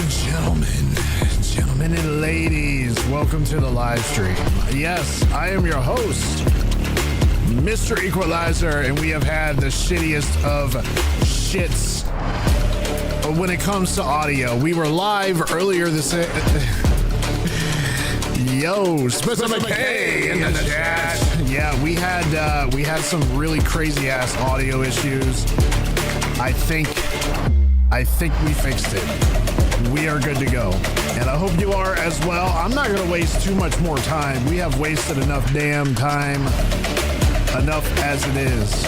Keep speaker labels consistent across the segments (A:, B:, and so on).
A: Gentlemen and ladies, welcome to the live stream. Yes, I am your host, Mr. Equalizer, and we have had the shittiest of shits when it comes to audio. We were live earlier this... Yo, Spencer McKay in the chat. Yeah, we had some really crazy ass audio issues. I think we fixed it. We are good to go. And I hope you are as well. I'm not going to waste too much more time. We have wasted enough damn time. Enough as it is.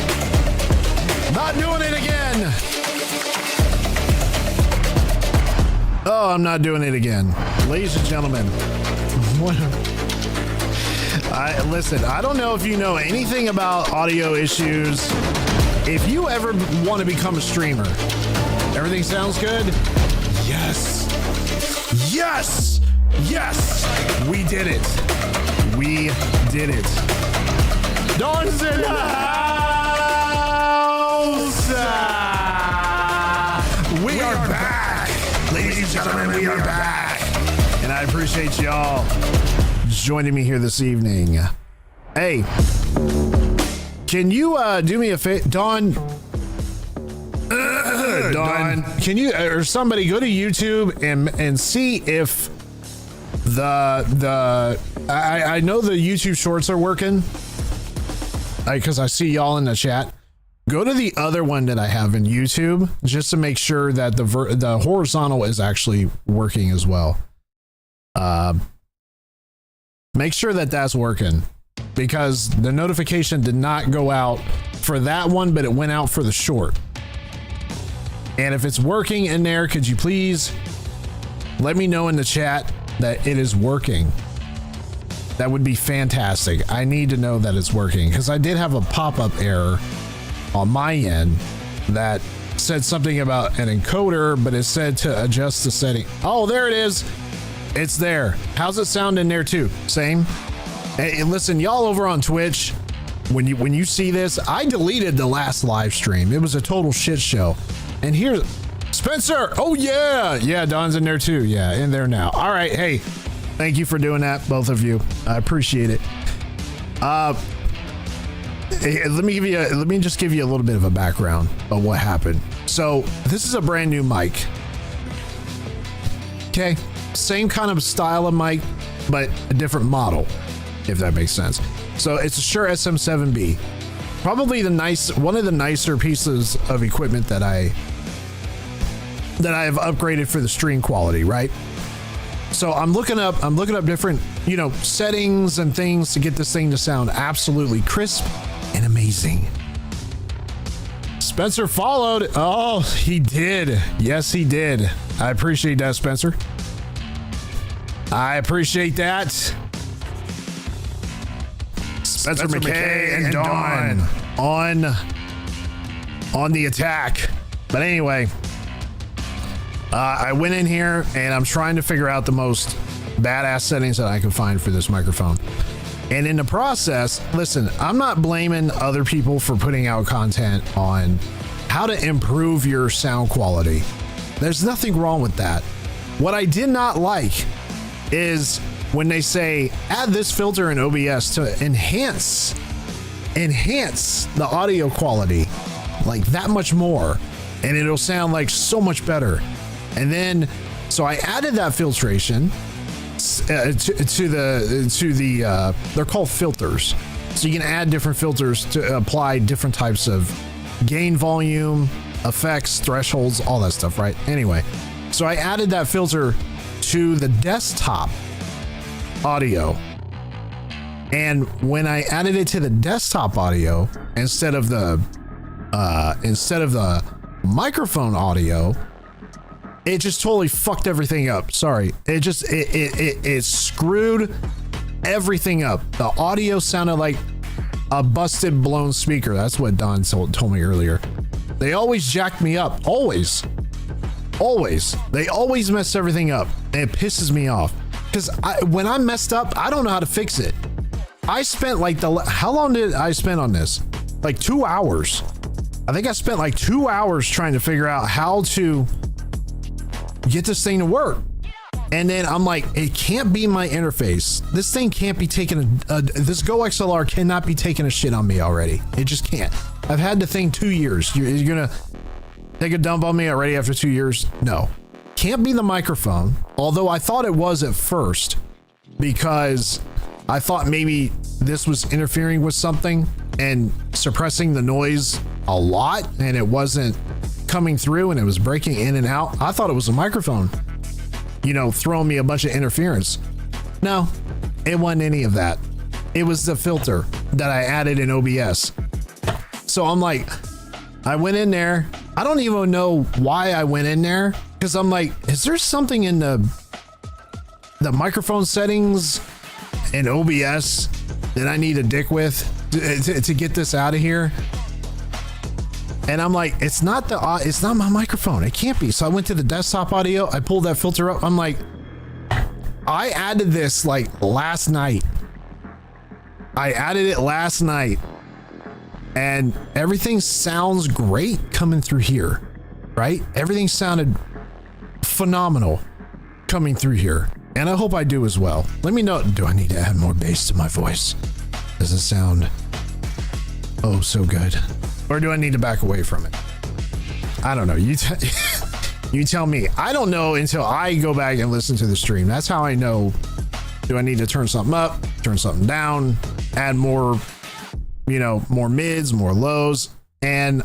A: Not doing it again. Oh, I'm not doing it again. Ladies and gentlemen. Listen, I don't know if you know anything about audio issues. If you ever want to become a streamer, everything sounds good? Yes. Yes. Yes. We did it. We did it. Dawn's in the house. We are back. Ladies and gentlemen, we are back. And I appreciate y'all joining me here this evening. Hey, can you do me a favor? Dawn, can you or somebody go to YouTube and see if I know the YouTube shorts are working because I see y'all in the chat. Go to the other one that I have in YouTube just to make sure that the horizontal is actually working as well. Make sure that that's working because the notification did not go out for that one, but it went out for the short. And if it's working in there, could you please let me know in the chat that it is working? That would be fantastic. I need to know that it's working because I did have a pop-up error on my end that said something about an encoder, but it said to adjust the setting. Oh, there it is. It's there. How's it sound in there too? Same. Hey, listen, y'all over on Twitch, when you see this, I deleted the last live stream. It was a total shit show. And here's Spencer. Oh yeah. Yeah, Don's in there too. Yeah, in there now. All right. Hey, thank you for doing that, both of you. I appreciate it. Hey, let me just give you a little bit of a background of what happened. So this is a brand new mic. Okay. Same kind of style of mic, but a different model, if that makes sense. So it's a Shure SM7B, probably one of the nicer pieces of equipment that I have upgraded for the stream quality, right? So I'm looking up different, settings and things to get this thing to sound absolutely crisp and amazing. Spencer followed. Oh, he did. Yes, he did. I appreciate that, Spencer. I appreciate that. Spencer McKay and Dawn on the attack. But anyway, I went in here and I'm trying to figure out the most badass settings that I can find for this microphone. And in the process, listen, I'm not blaming other people for putting out content on how to improve your sound quality. There's nothing wrong with that. What I did not like is when they say add this filter in OBS to enhance the audio quality like that much more, and it'll sound like so much better. And then so I added that filtration to the they're called filters, so you can add different filters to apply different types of gain, volume, effects, thresholds, all that stuff, right? Anyway, so I added that filter to the desktop audio, and when I added it to the desktop audio instead of the microphone audio, it just totally fucked everything up. Sorry, it screwed everything up. The audio sounded like a busted blown speaker. That's what Don told me earlier. They always jacked me up, always. They always mess everything up, and it pisses me off because when I'm messed up, I don't know how to fix it. I spent how long did I spend on this? Like 2 hours. I think I spent like 2 hours trying to figure out how to get this thing to work. And then I'm like, it can't be my interface. This thing can't be taking this Go XLR cannot be taking a shit on me already. It just can't. I've had the thing 2 years. You're gonna take a dump on me already after 2 years? No. Can't be the microphone. Although I thought it was at first, because I thought maybe this was interfering with something and suppressing the noise a lot, and it wasn't coming through and it was breaking in and out. I thought it was a microphone, you know, throwing me a bunch of interference. No, it wasn't any of that. It was the filter that I added in OBS. So I'm like, I went in there. I don't even know why I went in there, because I'm like, is there something in the microphone settings in OBS that I need to dick with to get this out of here? And I'm like, it's not my microphone. It can't be. So I went to the desktop audio. I pulled that filter up. I'm like, I added this like last night. I added it last night, and everything sounds great coming through here, right? Everything sounded phenomenal coming through here. And I hope I do as well. Let me know. Do I need to add more bass to my voice? Does it sound oh so good? Or do I need to back away from it? I don't know. You tell me. I don't know until I go back and listen to the stream. That's how I know. Do I need to turn something up, turn something down, add more, you know, more mids, more lows? And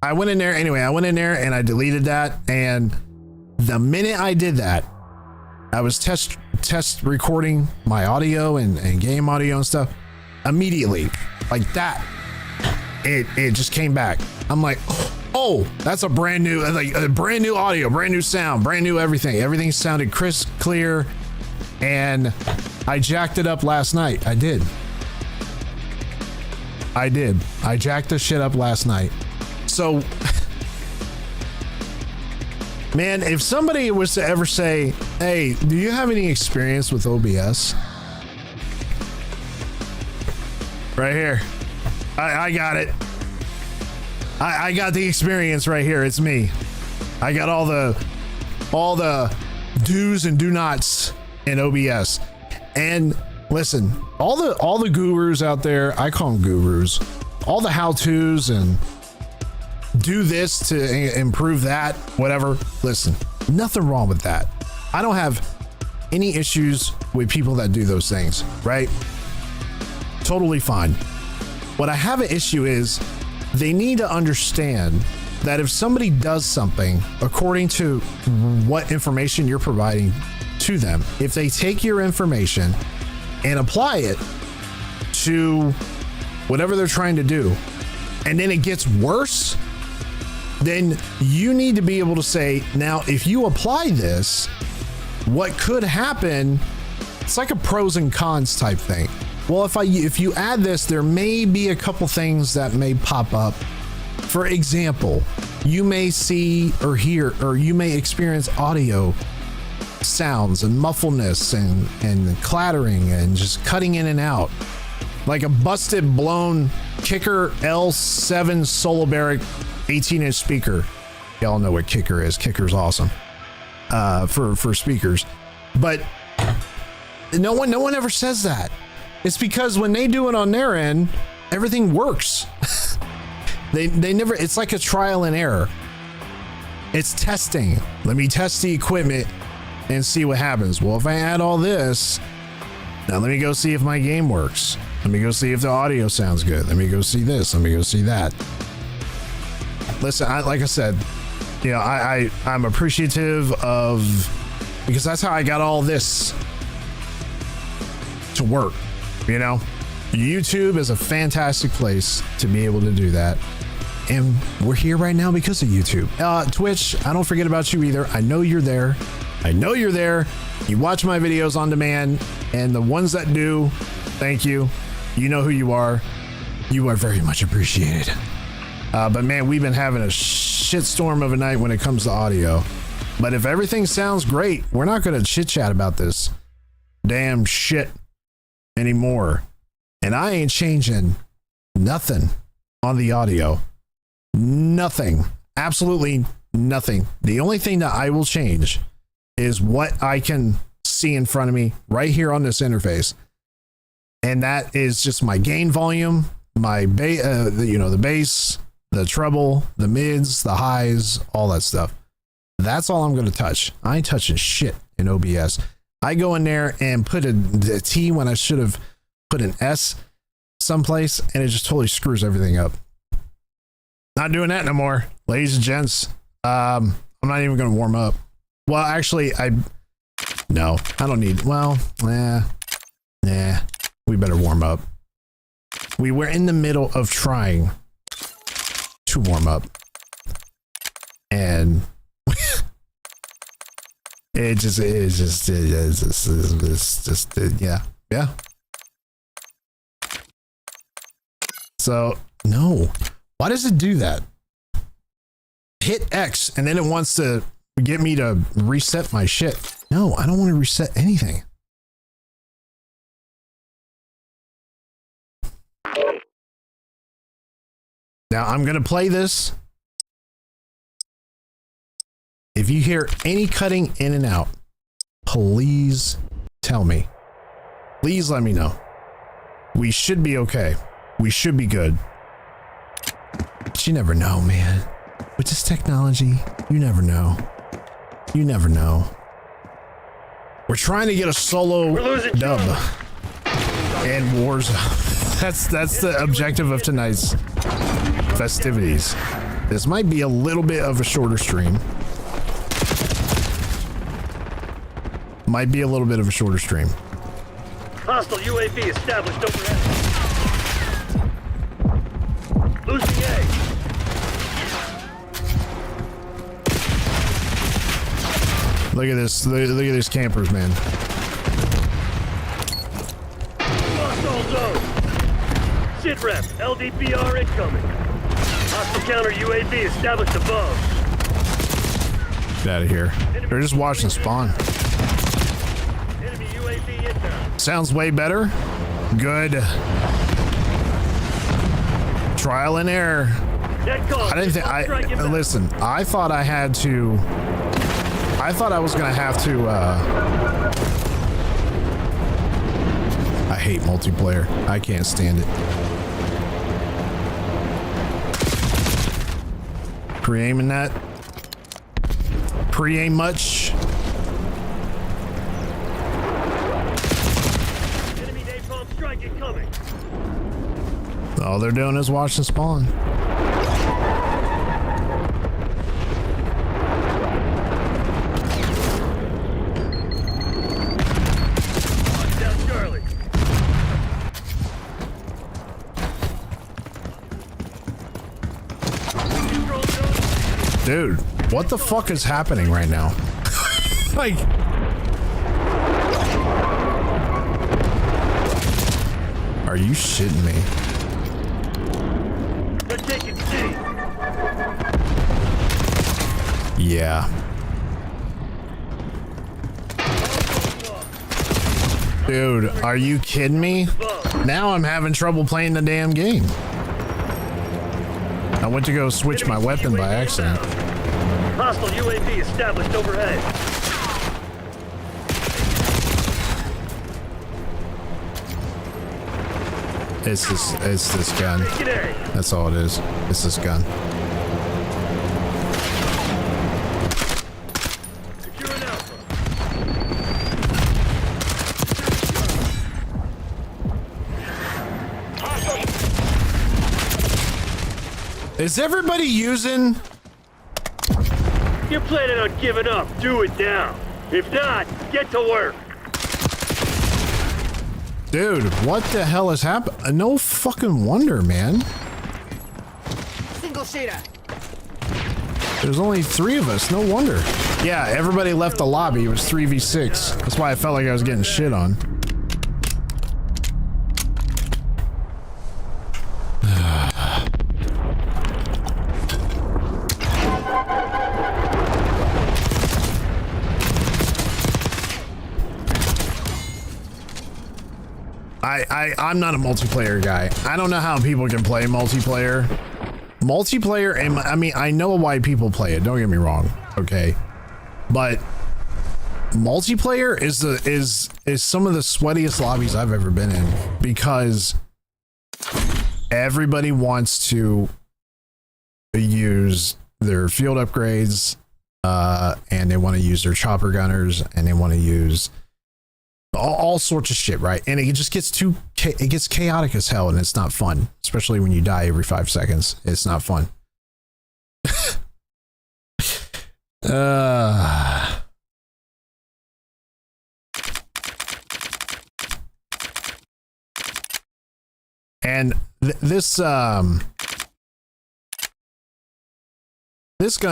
A: I went in there anyway. I went in there and I deleted that. And the minute I did that, I was test recording my audio and game audio and stuff. Immediately, like that, it just came back. I'm like, oh, that's a brand new, like a brand new audio, brand new sound, brand new everything. Everything sounded crisp, clear, and I jacked it up last night. I did. I jacked the shit up last night. So, man, if somebody was to ever say, hey, do you have any experience with OBS? Right here. I got it. I got the experience right here. It's me. I got all the do's and do nots in OBS. And listen, all the gurus out there, I call them gurus, all the how-tos and do this to improve that, whatever. Listen, nothing wrong with that. I don't have any issues with people that do those things, right? Totally fine. What I have an issue is they need to understand that if somebody does something according to what information you're providing to them, if they take your information and apply it to whatever they're trying to do, and then it gets worse, then you need to be able to say, now, if you apply this, what could happen? It's like a pros and cons type thing. Well, if you add this, there may be a couple things that may pop up. For example, you may see or hear, or you may experience audio sounds and muffledness and clattering and just cutting in and out, like a busted, blown Kicker L7 Solo Barrack 18-inch speaker. Y'all know what Kicker is. Kicker's awesome for speakers, but no one ever says that. It's because when they do it on their end, everything works. they never, it's like a trial and error. It's testing. Let me test the equipment and see what happens. Well, if I add all this, now let me go see if my game works. Let me go see if the audio sounds good. Let me go see this. Let me go see that. Listen, like I said, you know, I'm appreciative of, because that's how I got all this to work. You know, YouTube is a fantastic place to be able to do that. And we're here right now because of YouTube. Twitch, I don't forget about you either. I know you're there. I know you're there. You watch my videos on demand, and the ones that do, thank you. You know who you are. You are very much appreciated. But man, we've been having a shitstorm of a night when it comes to audio. But if everything sounds great, we're not going to chit chat about this damn shit anymore. And I ain't changing nothing on the audio. Nothing. Absolutely nothing. The only thing that I will change is what I can see in front of me right here on this interface. And that is just my gain volume, my the bass, the treble, the mids, the highs, all that stuff. That's all I'm going to touch. I ain't touching shit in OBS. I go in there and put a T when I should have put an S someplace, and it just totally screws everything up. Not doing that no more, ladies and gents. I'm not even going to warm up. Well, actually, no, I don't need, well, nah, we better warm up. We were in the middle of trying to warm up, and it's just yeah. So no, why does it do that? Hit X and then it wants to get me to reset my shit. No, I don't want to reset anything. Now I'm gonna play this. If you hear any cutting in and out, please tell me. Please let me know. We should be okay. We should be good. But you never know, man. With this technology, you never know. You never know. We're trying to get a solo dub in Warzone. That's the objective of tonight's festivities. This might be a little bit of a shorter stream. Might be a little bit of a shorter stream.
B: Hostile UAV established overhead. Losing A.
A: Look at this. Look at these campers, man.
B: Lost all zone. Sit rep. LDPR incoming. Hostile counter UAV established above.
A: Get out of here. They're just watching spawn.
B: Enemy UAV inbound.
A: Sounds way better. Good. Trial and error. I didn't think listen, I thought I had to. I thought I was gonna have to. I hate multiplayer. I can't stand it. Pre-aiming that. Pre-aim much.
B: Enemy napalm strike incoming.
A: All they're doing is watching spawn.
B: Down Charlie.
A: Dude, what the fuck is happening right now? Like, are you shitting me?
B: They're taking C.
A: Yeah. Dude, are you kidding me? Now I'm having trouble playing the damn game. I went to go switch my weapon by accident.
B: Hostile UAV established overhead.
A: It's this gun. That's all it is. It's this gun.
B: Securing Alpha.
A: Is everybody using?
B: You're planning on giving up, do it now. If not, get to work.
A: Dude, what the hell has happened? No fucking wonder, man.
C: Single shader.
A: There's only 3 of us, no wonder. Yeah, everybody left the lobby. It was 3v6. That's why I felt like I was getting shit on. I'm not a multiplayer guy. I don't know how people can play multiplayer. Multiplayer, and I mean, I know why people play it. Don't get me wrong, okay? But multiplayer is some of the sweatiest lobbies I've ever been in, because everybody wants to use their field upgrades, and they want to use their chopper gunners, and they want to use all sorts of shit, right? And it just gets it gets chaotic as hell, and it's not fun, especially when you die every 5 seconds. It's not fun. And this gun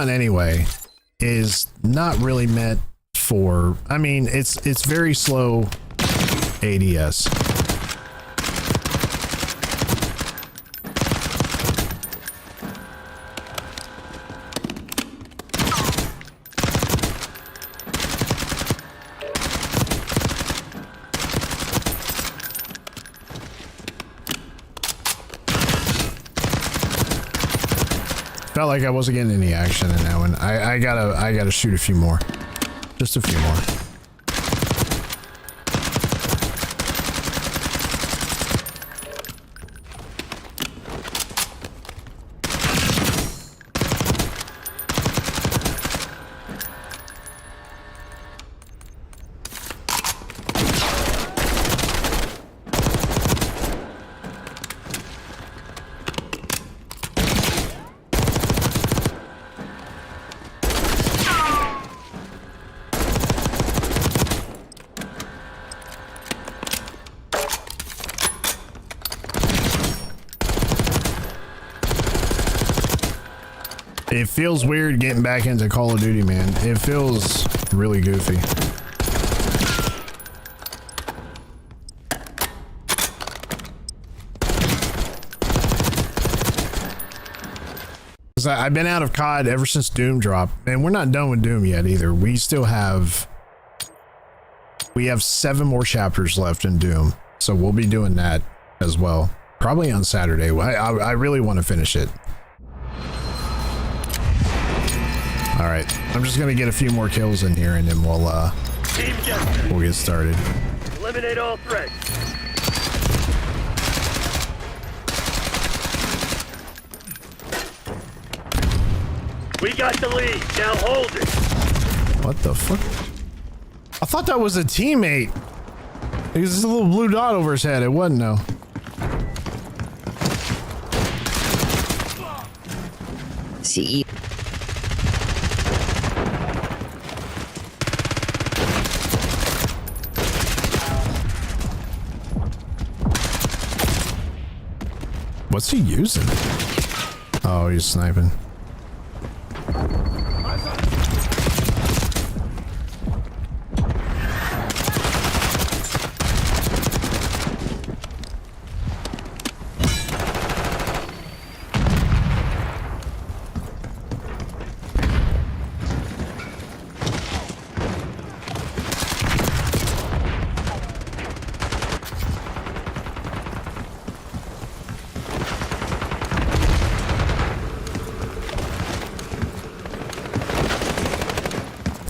A: anyway is not really meant for, I mean, it's very slow ADS. Felt like I wasn't getting any action in that one. I gotta shoot a few more. Just a few more. It feels weird getting back into Call of Duty, man. It feels really goofy. I've been out of COD ever since Doom dropped, and we're not done with Doom yet either. We have 7 more chapters left in Doom, so we'll be doing that as well, probably on Saturday. I really want to finish it. All right, I'm just gonna get a few more kills in here, and then we'll get started.
B: Eliminate all threats. We got the lead. Now hold it.
A: What the fuck? I thought that was a teammate. There's a little blue dot over his head. It wasn't, no.
D: CE.
A: What's he using? Oh, he's sniping.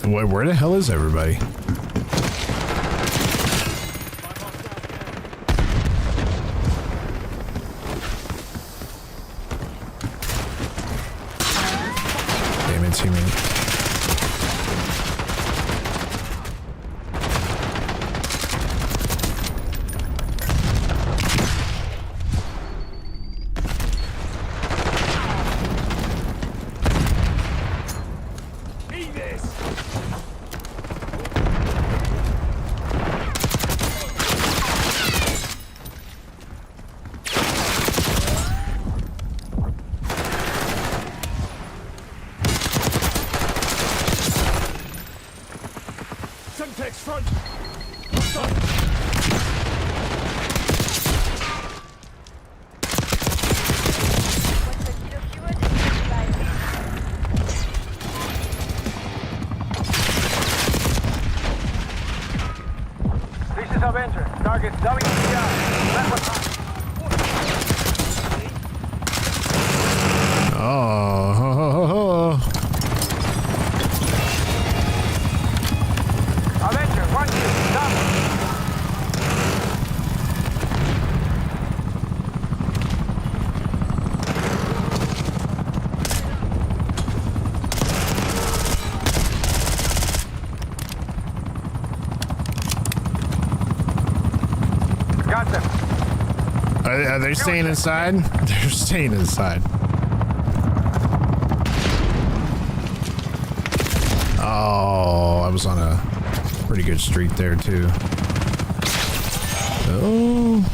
A: Wait, where the hell is everybody? Damn it, teammate. Are they staying inside? They're staying inside. Oh, I was on a pretty good streak there too. Oh.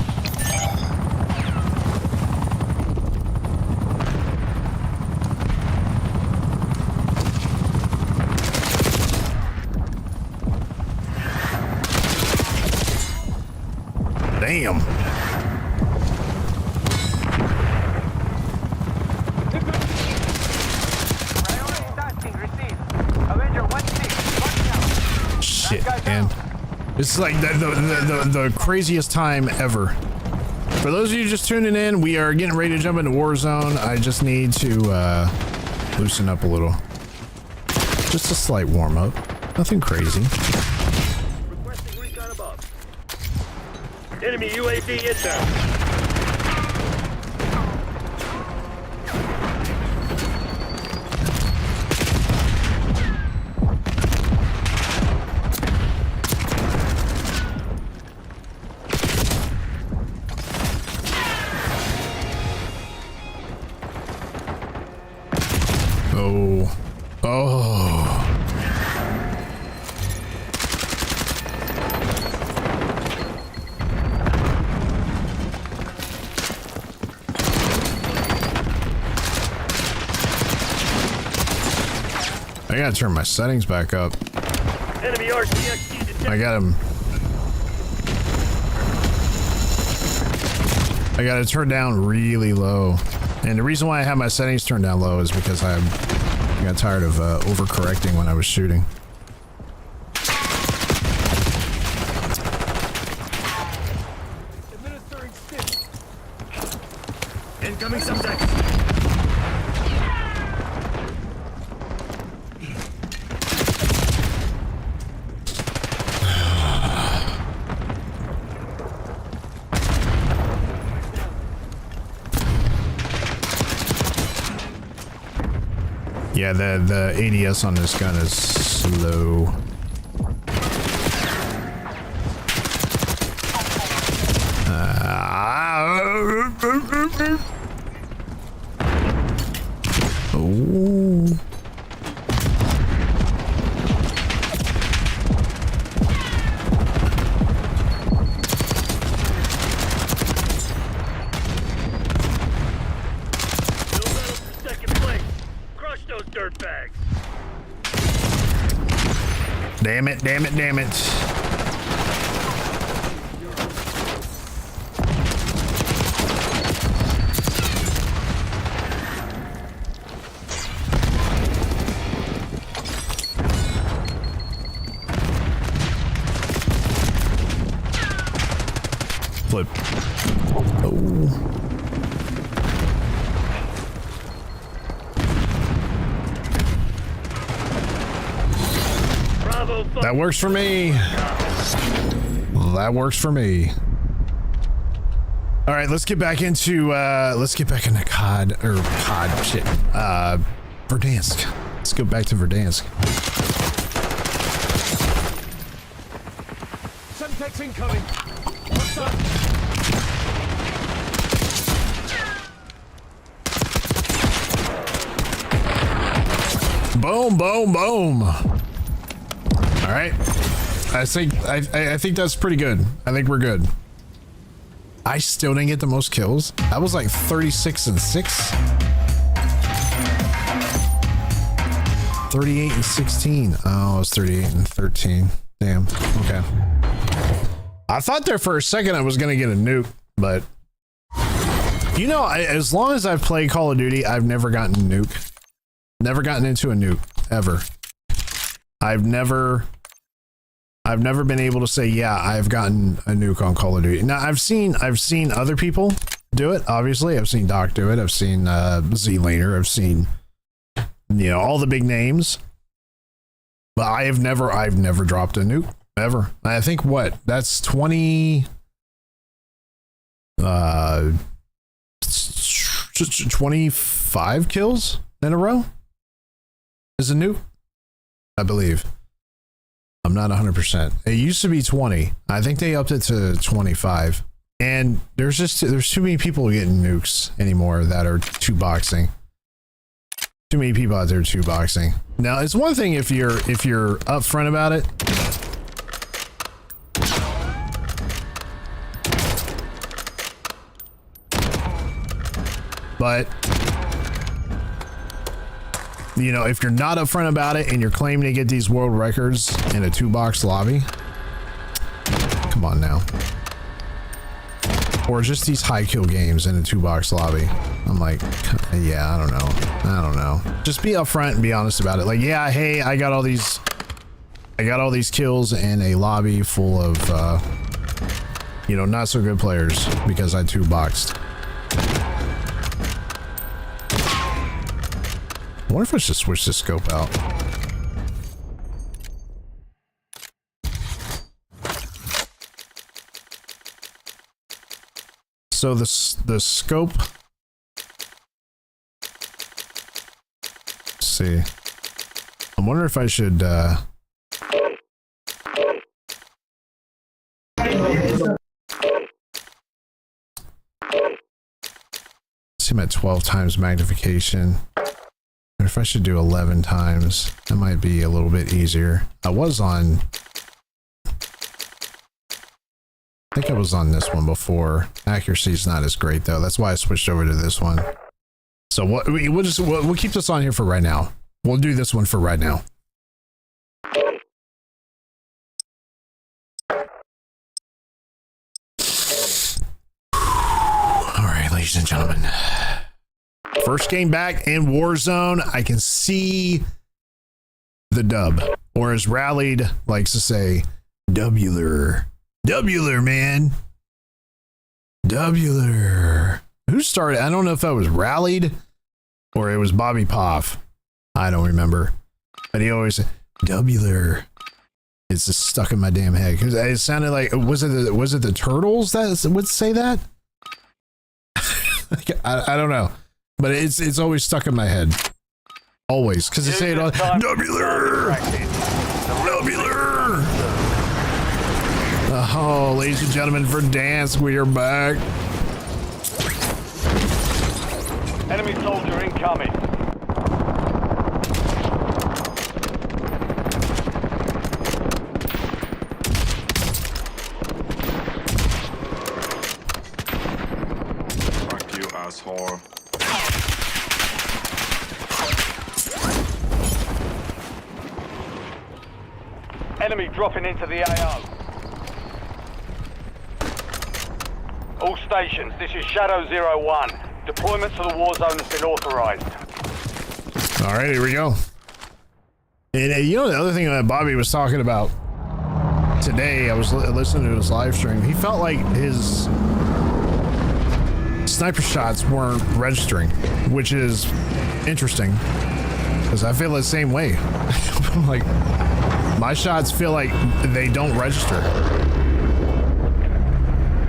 A: Damn. Shit, man. It's like the craziest time ever. For those of you just tuning in, we are getting ready to jump into Warzone. I just need to loosen up a little. Just a slight warm up. Nothing crazy.
B: Requesting recon above. Enemy UAV inbound.
A: Oh. Oh. I gotta turn my settings back up.
B: Enemy RCXD detected.
A: I got him. I gotta turn down really low. And the reason why I have my settings turned down low is because I got tired of overcorrecting when I was shooting.
B: Administering stick. Incoming subject.
A: Yeah, the ADS on this gun is slow. Oh.
B: Dirtbags.
A: Damn it, damn it, damn it. Flip. Oh. That works for me. That works for me. All right, let's get back into COD or COD shit. Verdansk. Let's go back to Verdansk.
B: Semtex incoming. What's up?
A: Boom, boom, boom. All right, I think that's pretty good. I think we're good. I still didn't get the most kills. I was like 36 and 6. 38 and 16. Oh, I was 38 and 13. Damn. Okay. I thought there for a second I was gonna get a nuke, but you know, as long as I've played Call of Duty, I've never gotten a nuke. Never gotten into a nuke ever. I've never been able to say, yeah, I've gotten a nuke on Call of Duty. Now I've seen other people do it. Obviously, I've seen Doc do it. I've seen Z-Laner. I've seen, you know, all the big names. But I've never dropped a nuke ever. I think what that's 25 kills in a row is a nuke, I believe. I'm not 100%. It used to be 20. I think they upped it to 25. And there's too many people getting nukes anymore that are two boxing. Too many people out there two boxing. Now it's one thing if you're upfront about it. But you know, if you're not upfront about it and you're claiming to get these world records in a 2-box lobby, come on now. Or just these high kill games in a 2-box lobby. I'm like, yeah, I don't know. Just be upfront and be honest about it. Like, yeah, hey, I got all these kills in a lobby full of, you know, not so good players because I 2-boxed. I wonder if I should switch the scope out. So the scope. Let's see. I'm wondering if I should see, I'm at 12 times magnification. Or if I should do 11 times, that might be a little bit easier. I think I was on this one before. Accuracy is not as great though. That's why I switched over to this one. So we'll keep this on here for right now. We'll do this one for right now. All right, ladies and gentlemen. First game back in Warzone. I can see the dub, or as Rallied likes to say, Dubular. Dubular, man. Dubular. Who started? I don't know if that was Rallied or it was Bobby Poff. I don't remember. But he always said, Dubular. It's just stuck in my damn head. Because it sounded like, was it the Turtles that would say that? I don't know. But it's always stuck in my head. Always. Because they say it all. Dubular! Dubular! Oh, ladies and gentlemen, Verdansk, we are back.
B: Enemy soldier incoming.
E: Fuck you, asshole.
B: Enemy dropping into the AO. All stations, this is Shadow 01. Deployment to the war zone has been authorized.
A: All right, here we go. And you know the other thing that Bobby was talking about today, I was listening to his live stream. He felt like his sniper shots weren't registering, which is interesting because I feel the same way. Like my shots feel like they don't register.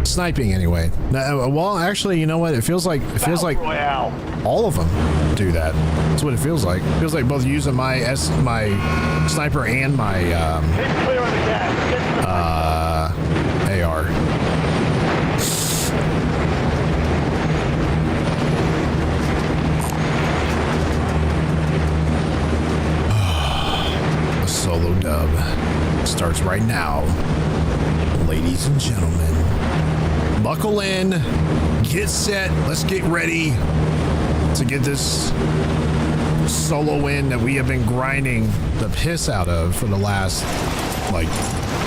A: Sniping anyway. Now, well, actually, you know what? It feels like all of them do that. That's what it feels like. It feels like both using my sniper and my AR. The solo dub starts right now, ladies and gentlemen. Buckle in, get set, let's get ready to get this solo win that we have been grinding the piss out of for the last, like,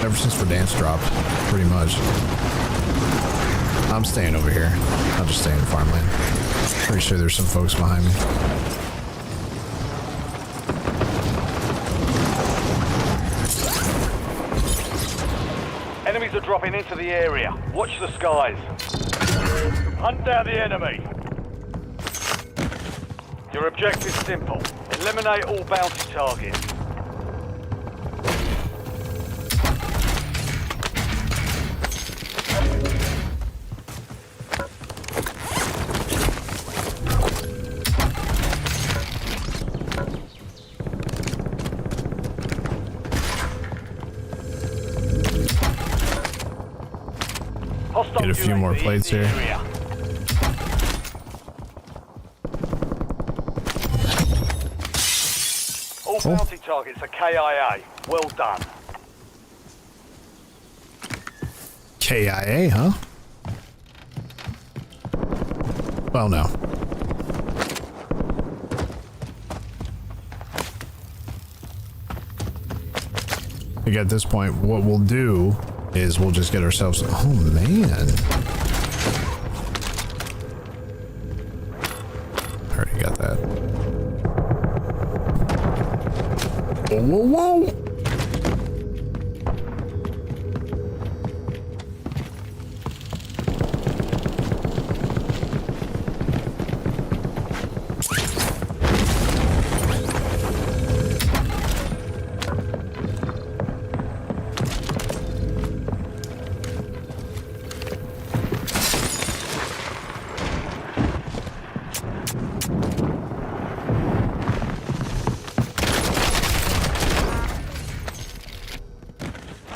A: ever since Verdansk dropped, pretty much. I'm staying over here. I'll just stay in the farmland. Pretty sure there's some folks behind me.
B: Enemies are dropping into the area. Watch the skies. Hunt down the enemy. Your objective's simple. Eliminate all bounty targets.
A: Get a few more plates here.
B: All bounty targets are KIA. Well done.
A: KIA, huh? Well, no. I think at this point, what we'll do is we'll just get ourselves. Oh man! Already got that. Whoa, whoa, whoa!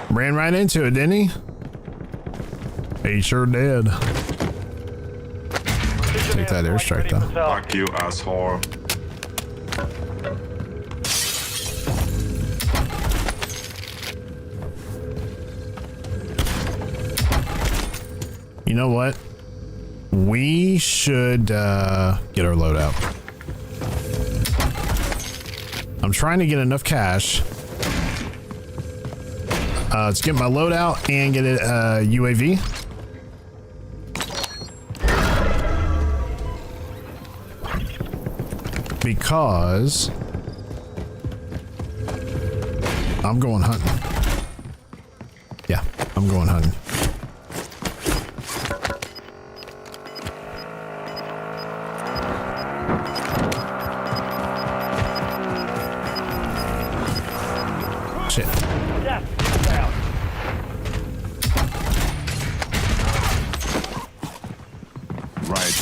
A: Ran right into it, didn't he? He sure did. Take that airstrike though.
E: Fuck you, asshole.
A: You know what? We should get our loadout. I'm trying to get enough cash. Let's get my loadout and get it UAV. Because I'm going hunting. Yeah, I'm going hunting. Shit.
B: Gas is out.
E: Right.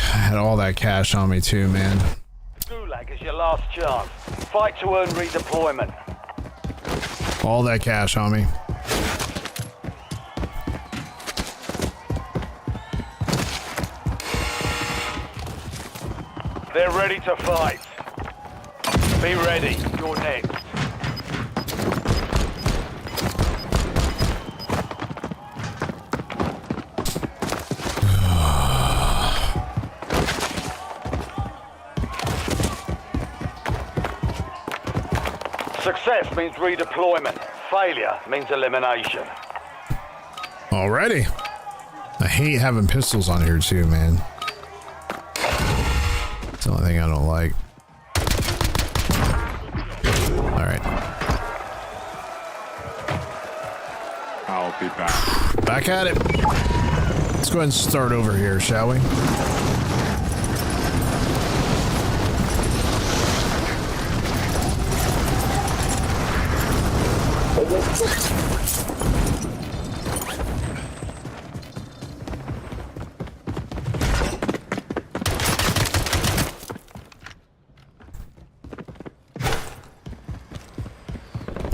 A: I had all that cash on me too, man.
B: Gulag is your last chance. Fight to earn redeployment.
A: All that cash on me.
B: They're ready to fight. Be ready. You're next. Success means redeployment. Failure means elimination.
A: Already. I hate having pistols on here too, man. It's the only thing I don't like. Alright.
E: I'll be back.
A: Back at it. Let's go ahead and start over here, shall we?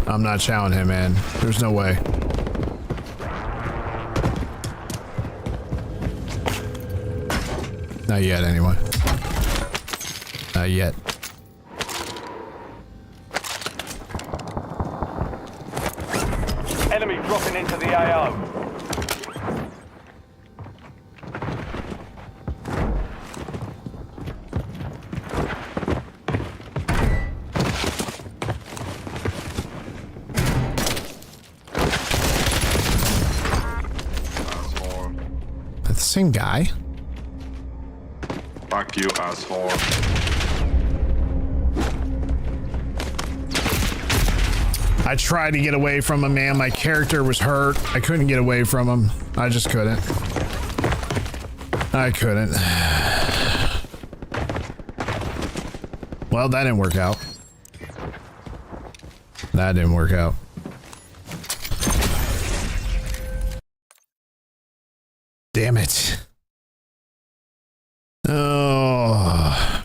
A: I'm not chowing him, man. There's no way. Not yet, anyway. Not yet.
B: Enemy dropping into the AO.
E: Asshole.
A: That's the same guy?
E: Fuck you, asshole.
A: I tried to get away from him, man. My character was hurt. I couldn't get away from him. I just couldn't. I couldn't. Well, that didn't work out. That didn't work out. damn it. Oh.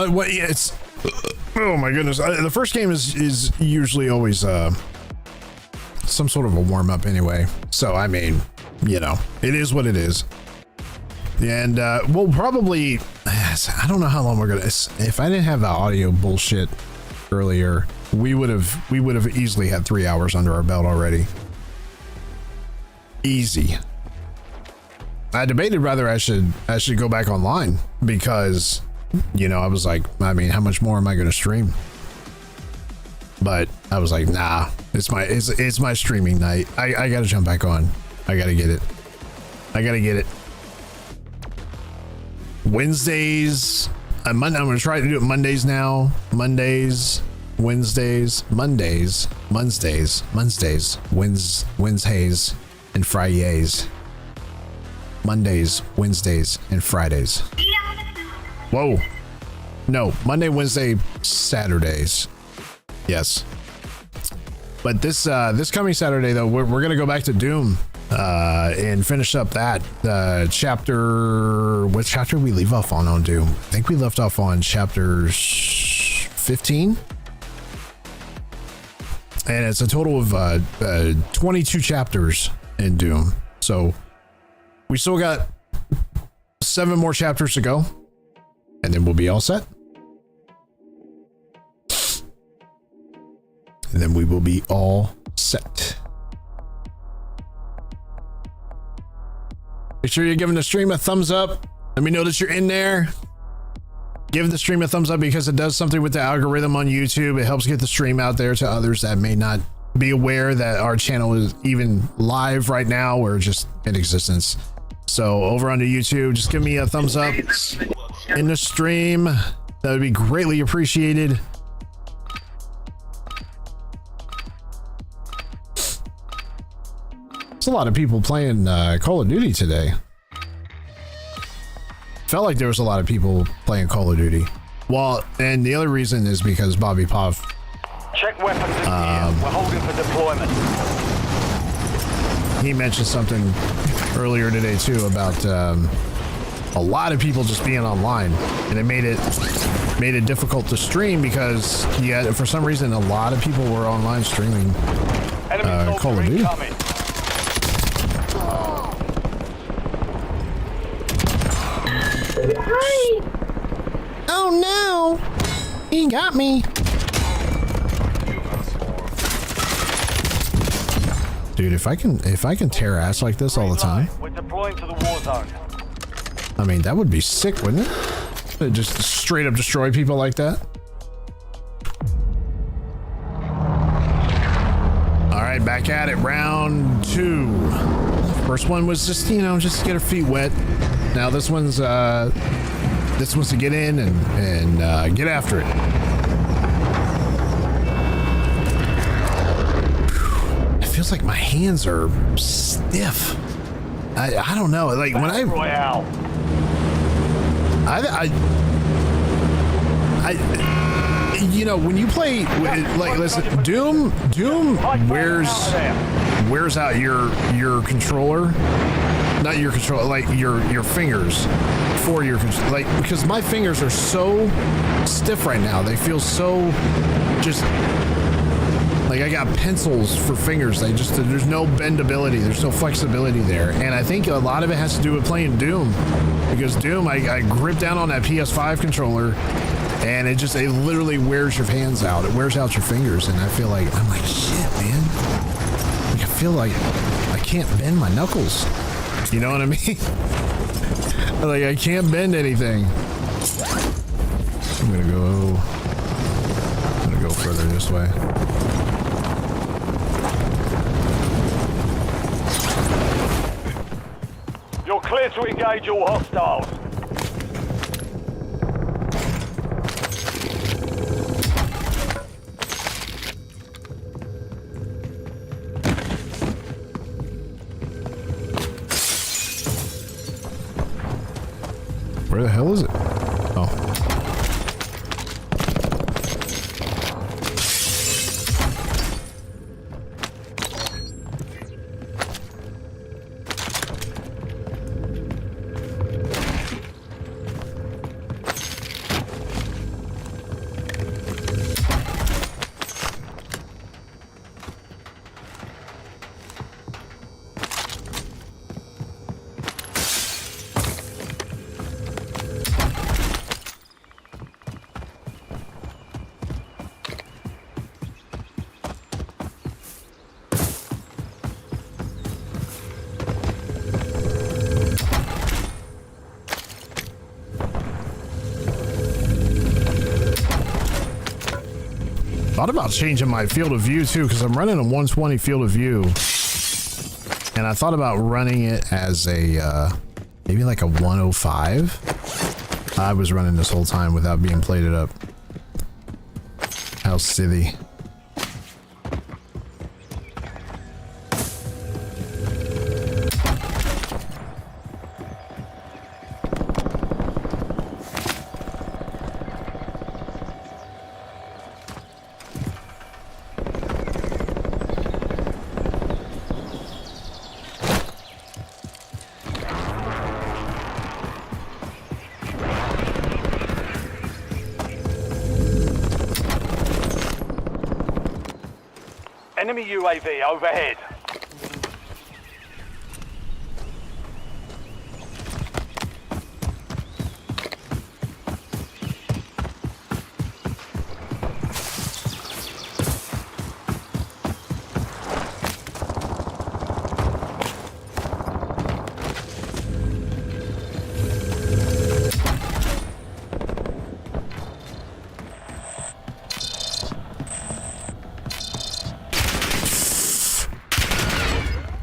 A: What? Yeah, it's. Oh my goodness! The first game is usually always some sort of a warm up anyway. So I mean, you know, it is what it is. And we'll probably. I don't know how long we're gonna. If I didn't have the audio bullshit earlier, we would have easily had 3 hours under our belt already. Easy. I debated whether I should go back online because, you know, I was like, I mean, how much more am I going to stream? But I was like, nah, it's my streaming night. I got to jump back on. I got to get it. Wednesdays. I'm going to try to do it Mondays now. Wednesdays, and Fridays. Mondays, Wednesdays, and Fridays. Whoa. No, Monday, Wednesday, Saturdays. Yes. But this coming Saturday though, we're gonna go back to Doom and finish up that chapter. What chapter did we leave off on Doom? I think we left off on chapter 15. And it's a total of 22 chapters in Doom. So we still got 7 more chapters to go, and then we'll be all set. And then we will be all set. Make sure you're giving the stream a thumbs up. Let me know that you're in there. Give the stream a thumbs up because it does something with the algorithm on YouTube. It helps get the stream out there to others that may not be aware that our channel is even live right now or just in existence. So over on the YouTube, just give me a thumbs up in the stream. That would be greatly appreciated. There's a lot of people playing Call of Duty today. Felt like there was a lot of people playing Call of Duty. Well, and the other reason is because Bobby Pov.
B: Check weapons in here. We're holding for deployment.
A: He mentioned something earlier today too about a lot of people just being online, and it made it difficult to stream because for some reason a lot of people were online streaming Call of Duty. Oh no! He got me. Dude, if I can tear ass like this all the time.
B: We're deploying to the war zone.
A: I mean, that would be sick, wouldn't it? To just straight up destroy people like that. All right, back at it. Round 2. First one was just, you know, just to get our feet wet. Now this one's to get in and get after it. It feels like my hands are stiff. I don't know. Like when
B: Royale.
A: you know, when you play, like, listen, Doom wears out your controller, not your controller, like your fingers for your controller, like, because my fingers are so stiff right now. They feel so just like I got pencils for fingers. There's no bendability, there's no flexibility there, and I think a lot of it has to do with playing Doom, because Doom, I grip down on that PS5 controller, and it literally wears your hands out. It wears out your fingers, and I'm like, shit, man. Like, I feel like I can't bend my knuckles. You know what I mean? Like, I can't bend anything. I'm gonna go further this way.
B: You're clear to engage all hostiles.
A: Where the hell is it? Oh. Thought about changing my field of view too, because I'm running a 120 field of view, and I thought about running it as a maybe like a 105. I was running this whole time without being plated up. How silly.
B: Enemy UAV overhead.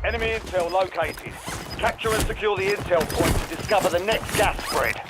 B: Enemy intel located. Capture and secure the intel point to discover the next gas spread.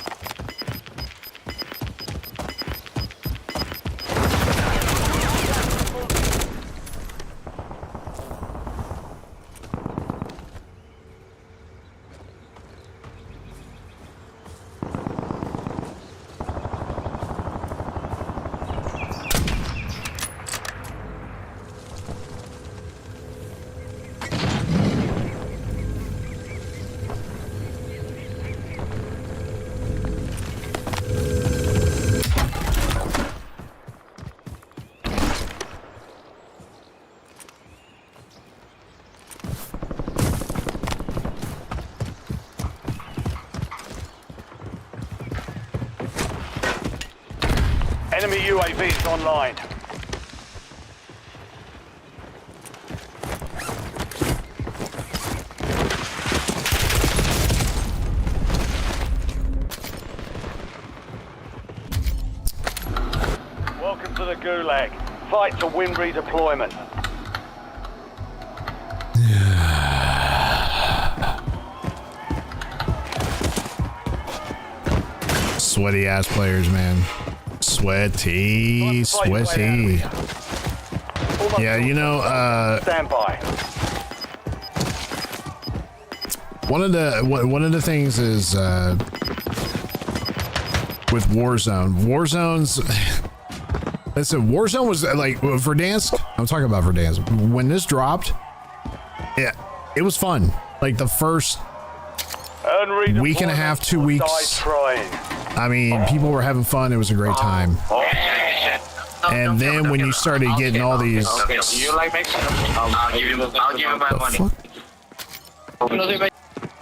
B: Enemy UAV is online. Welcome to the Gulag. Fight to win redeployment.
A: Sweaty ass players, man. Sweaty. Yeah, you know,
B: Stand by.
A: one of the things is with Warzone's listen, Warzone was like Verdansk. I'm talking about Verdansk. When this dropped, yeah, it was fun. Like the first week and a half, 2 weeks. I mean, people were having fun. It was a great time. And then when you started getting all these,
F: You like Mexican? I'll give you my money.
A: fuck?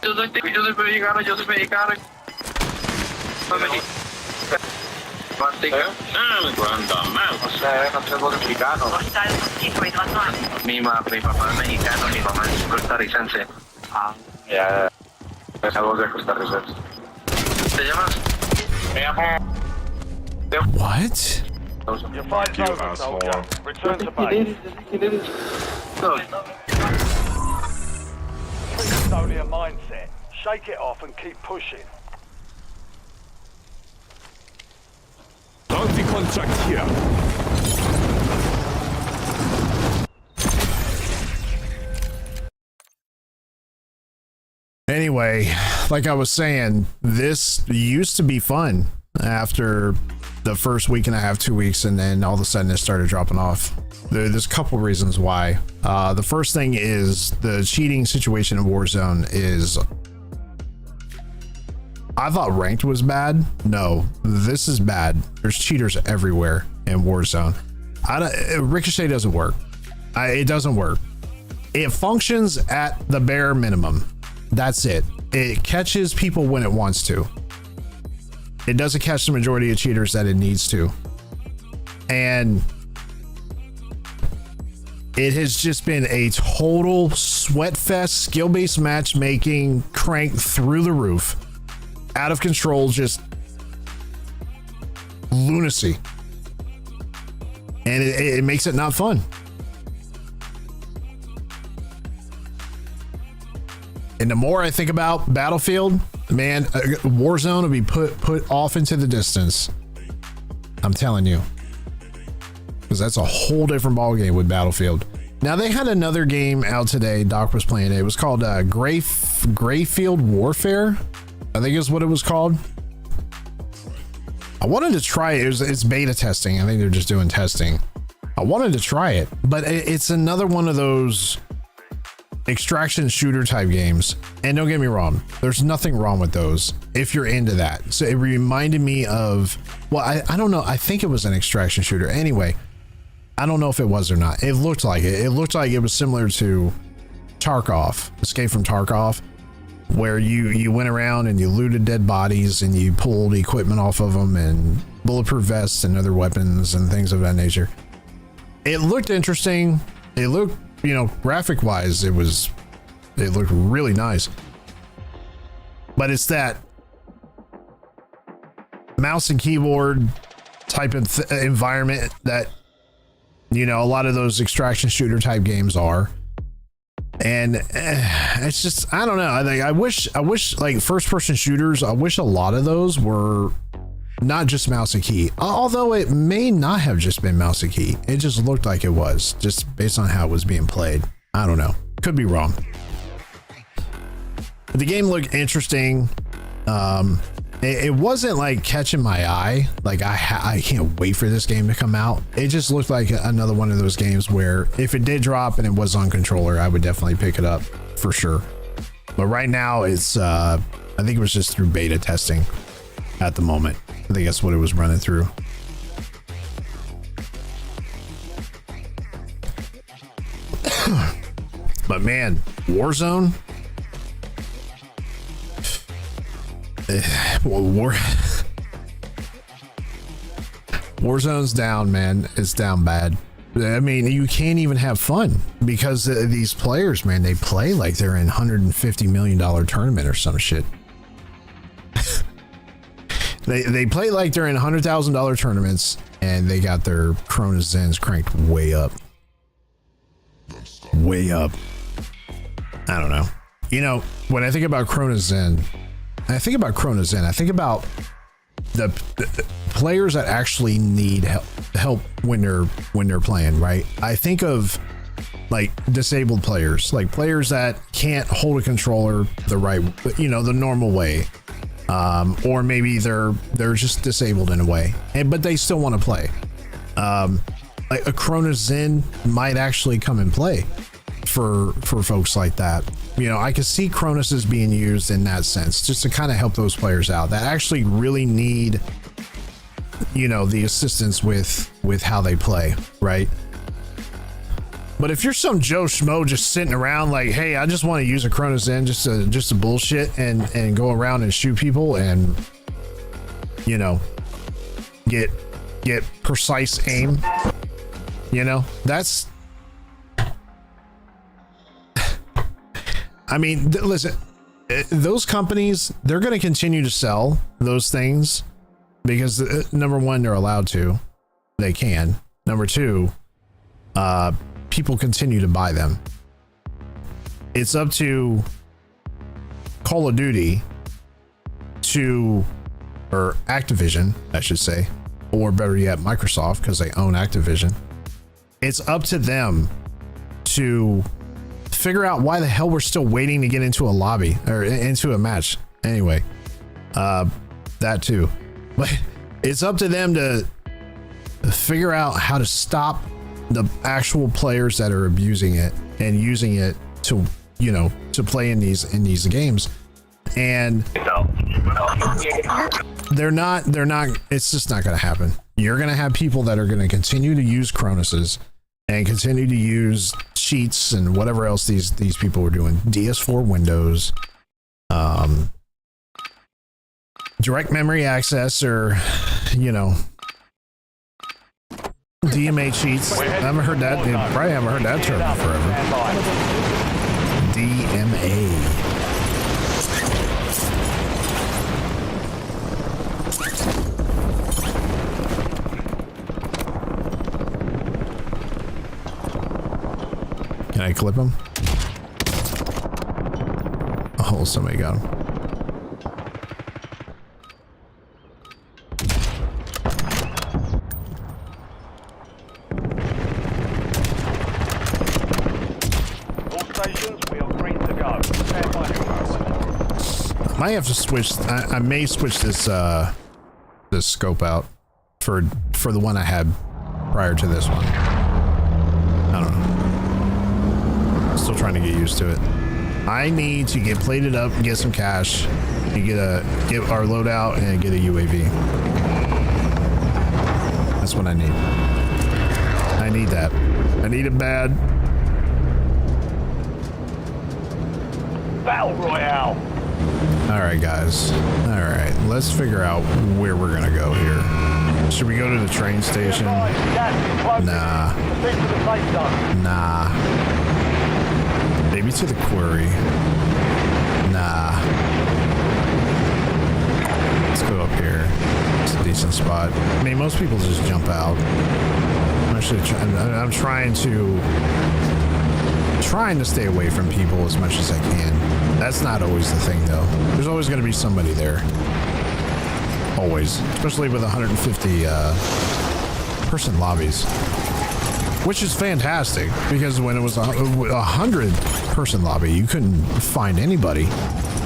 F: Yo soy mexicano. Mi papá es mexicano, mi mamá es costarricense. Ya, es algo de costarricense. ¿Te llamas? Me llamo...
A: What?
B: Your fight's
E: You
B: over,
E: asshole.
B: soldier. Return to base. It's only a mindset. Shake it off and keep pushing.
E: Bounty contract here.
A: Anyway, like I was saying, this used to be fun after the first week and a half, 2 weeks, and then all of a sudden it started dropping off. There's a couple reasons why. The first thing is the cheating situation in Warzone is... I thought ranked was bad. No, this is bad. There's cheaters everywhere in Warzone. Ricochet doesn't work. It doesn't work. It functions at the bare minimum. That's it. It catches people when it wants to. It doesn't catch the majority of cheaters that it needs to. And it has just been a total sweat fest, skill-based matchmaking, crank through the roof, out of control, just lunacy. And it makes it not fun. And the more I think about Battlefield, man, Warzone will be put off into the distance. I'm telling you. Because that's a whole different ballgame with Battlefield. Now, they had another game out today. Doc was playing it. It was called Grayfield Warfare, I think is what it was called. I wanted to try it. It's beta testing. I think they're just doing testing. I wanted to try it, but it's another one of those extraction shooter type games. And don't get me wrong, there's nothing wrong with those if you're into that. So it reminded me of, well, I don't know. I think it was an extraction shooter. Anyway, I don't know if it was or not. It looked like it. It looked like it was similar to Tarkov, Escape from Tarkov, where you went around and you looted dead bodies and you pulled equipment off of them and bulletproof vests and other weapons and things of that nature. It looked interesting. It looked, you know, graphic wise, it looked really nice. But it's that mouse and keyboard type of environment that, you know, a lot of those extraction shooter type games are. And it's just, I don't know. I wish like first person shooters, I wish a lot of those were not just mouse and key, although it may not have just been mouse and key. It just looked like it was, just based on how it was being played. I don't know, could be wrong. But the game looked interesting. It wasn't like catching my eye. Like I can't wait for this game to come out. It just looked like another one of those games where if it did drop and it was on controller, I would definitely pick it up for sure. But right now it's, I think it was just through beta testing at the moment. I think that's what it was running through. But man, Warzone. Warzone's down, man. It's down bad. I mean, you can't even have fun because these players, man, they play like they're in $150 million tournament or some shit. They play like they're in $100,000 tournaments and they got their Corona Zens cranked way up. Way up. I don't know. You know, when I think about Corona Zen, I think about the players that actually need help when they're playing, right? I think of like disabled players, like players that can't hold a controller the right, you know, the normal way. Or maybe they're just disabled in a way, but they still want to play. Like a Corona Zen might actually come and play for folks like that. You know, I can see Cronus as being used in that sense, just to kind of help those players out that actually really need, you know, the assistance with how they play, right? But if you're some Joe Schmo just sitting around like, hey, I just want to use a Corona Zen just to bullshit and go around and shoot people and, you know, get precise aim, you know, that's, I mean, listen, those companies, they're going to continue to sell those things because number one, they're allowed to. they can. Number two, people continue to buy them. It's up to Call of Duty or Activision, I should say, or better yet, Microsoft, because they own Activision. It's up to them to figure out why the hell we're still waiting to get into a lobby or into a match. Anyway, that too. But it's up to them to figure out how to stop the actual players that are abusing it and using it to, you know, to play in these games. And they're not, it's just not going to happen. You're going to have people that are going to continue to use Cronus's and continue to use cheats and whatever else these people were doing. DS4 Windows, direct memory access, or, you know, DMA cheats. I haven't heard that. Probably haven't heard that term forever. DMA. Can I clip him? Oh, somebody got him.
B: All stations, we are green to go. Stand by.
A: I might have to switch. I may switch this scope out for the one I had prior to this one. I don't know. Still trying to get used to it. I need to get plated up, get some cash, and get our loadout and get a UAV. That's what I need. I need that. I need it bad.
B: Battle Royale.
A: All right, guys. All right, let's figure out where we're gonna go here. Should we go to the train station? Nah. Nah. Maybe to the quarry. Nah. Let's go up here. It's a decent spot. I mean, most people just jump out. I'm actually I'm trying to stay away from people as much as I can. That's not always the thing, though. There's always going to be somebody there. Always. Especially with 150 person lobbies. Which is fantastic, because when it was a 100 person lobby, you couldn't find anybody.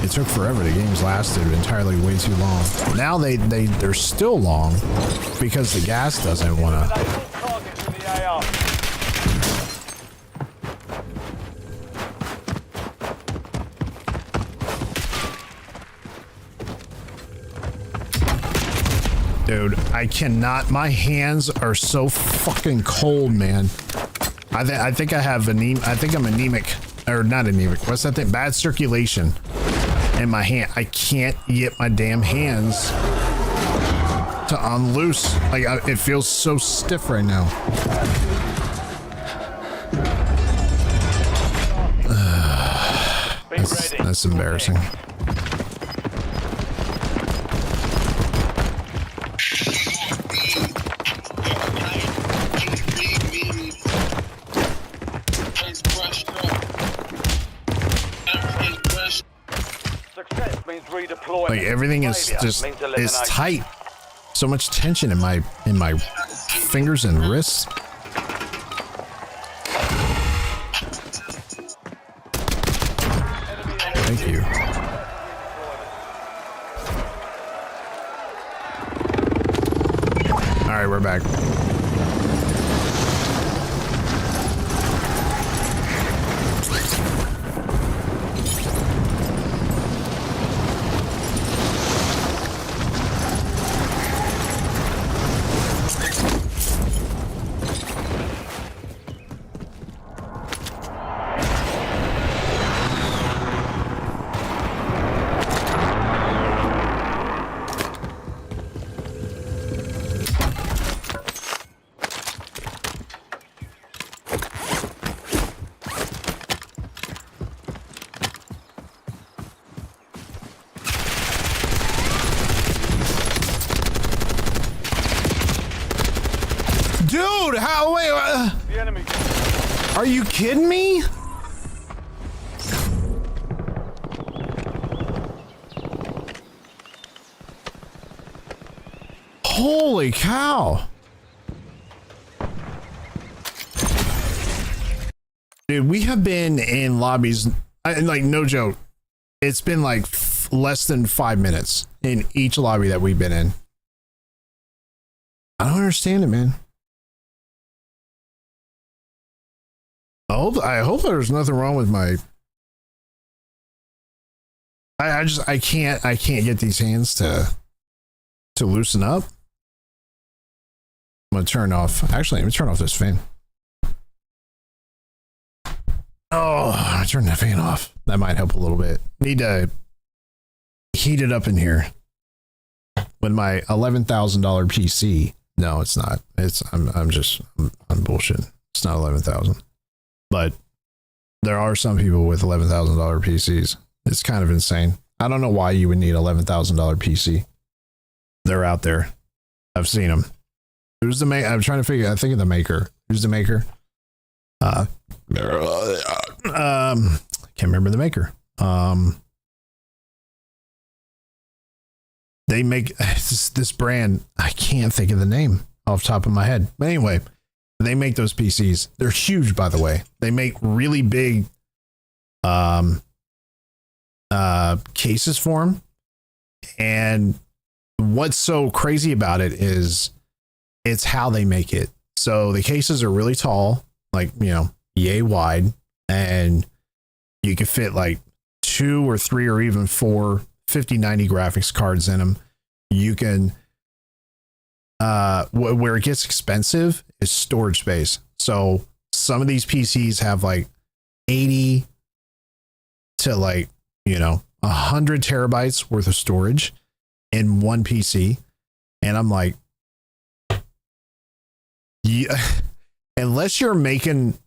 A: It took forever. The games lasted entirely way too long. Now they're still long because the gas doesn't want to.
B: Targets in the AR.
A: Dude, I cannot. My hands are so fucking cold, man. I think I have I think I'm anemic, or not anemic. What's that thing? Bad circulation in my hand. I can't get my damn hands to unloose. Like it feels so stiff right now. That's embarrassing. Like everything is just is tight. So much tension in my fingers and wrists. Thank you. All right, we're back. Are you kidding me? Holy cow. Dude, we have been in lobbies, like, no joke. It's been like less than 5 minutes in each lobby that we've been in. I don't understand it, man. I hope there's nothing wrong with my. I can't get these hands to loosen up. I'm gonna turn off. Actually, let me turn off this fan. Oh, I turned that fan off. That might help a little bit. Need to heat it up in here with my $11,000 PC. No, it's not. I'm bullshit. It's not 11,000. But there are some people with $11,000 PCs. It's kind of insane. I don't know why you would need $11,000 PC. They're out there. I've seen them. Who's the maker? I'm trying to figure. I think of the maker. Who's the maker? Can't remember the maker. They make this brand. I can't think of the name off the top of my head. But anyway, they make those PCs. They're huge, by the way. They make really big cases for them. And what's so crazy about it is it's how they make it. So the cases are really tall, like, yay wide, and you can fit like 2 or 3 or even 4 5090 graphics cards in them. You can where it gets expensive is storage space. So some of these PCs have like 80 to like 100 terabytes worth of storage in one PC, and I'm like, yeah, unless you're making,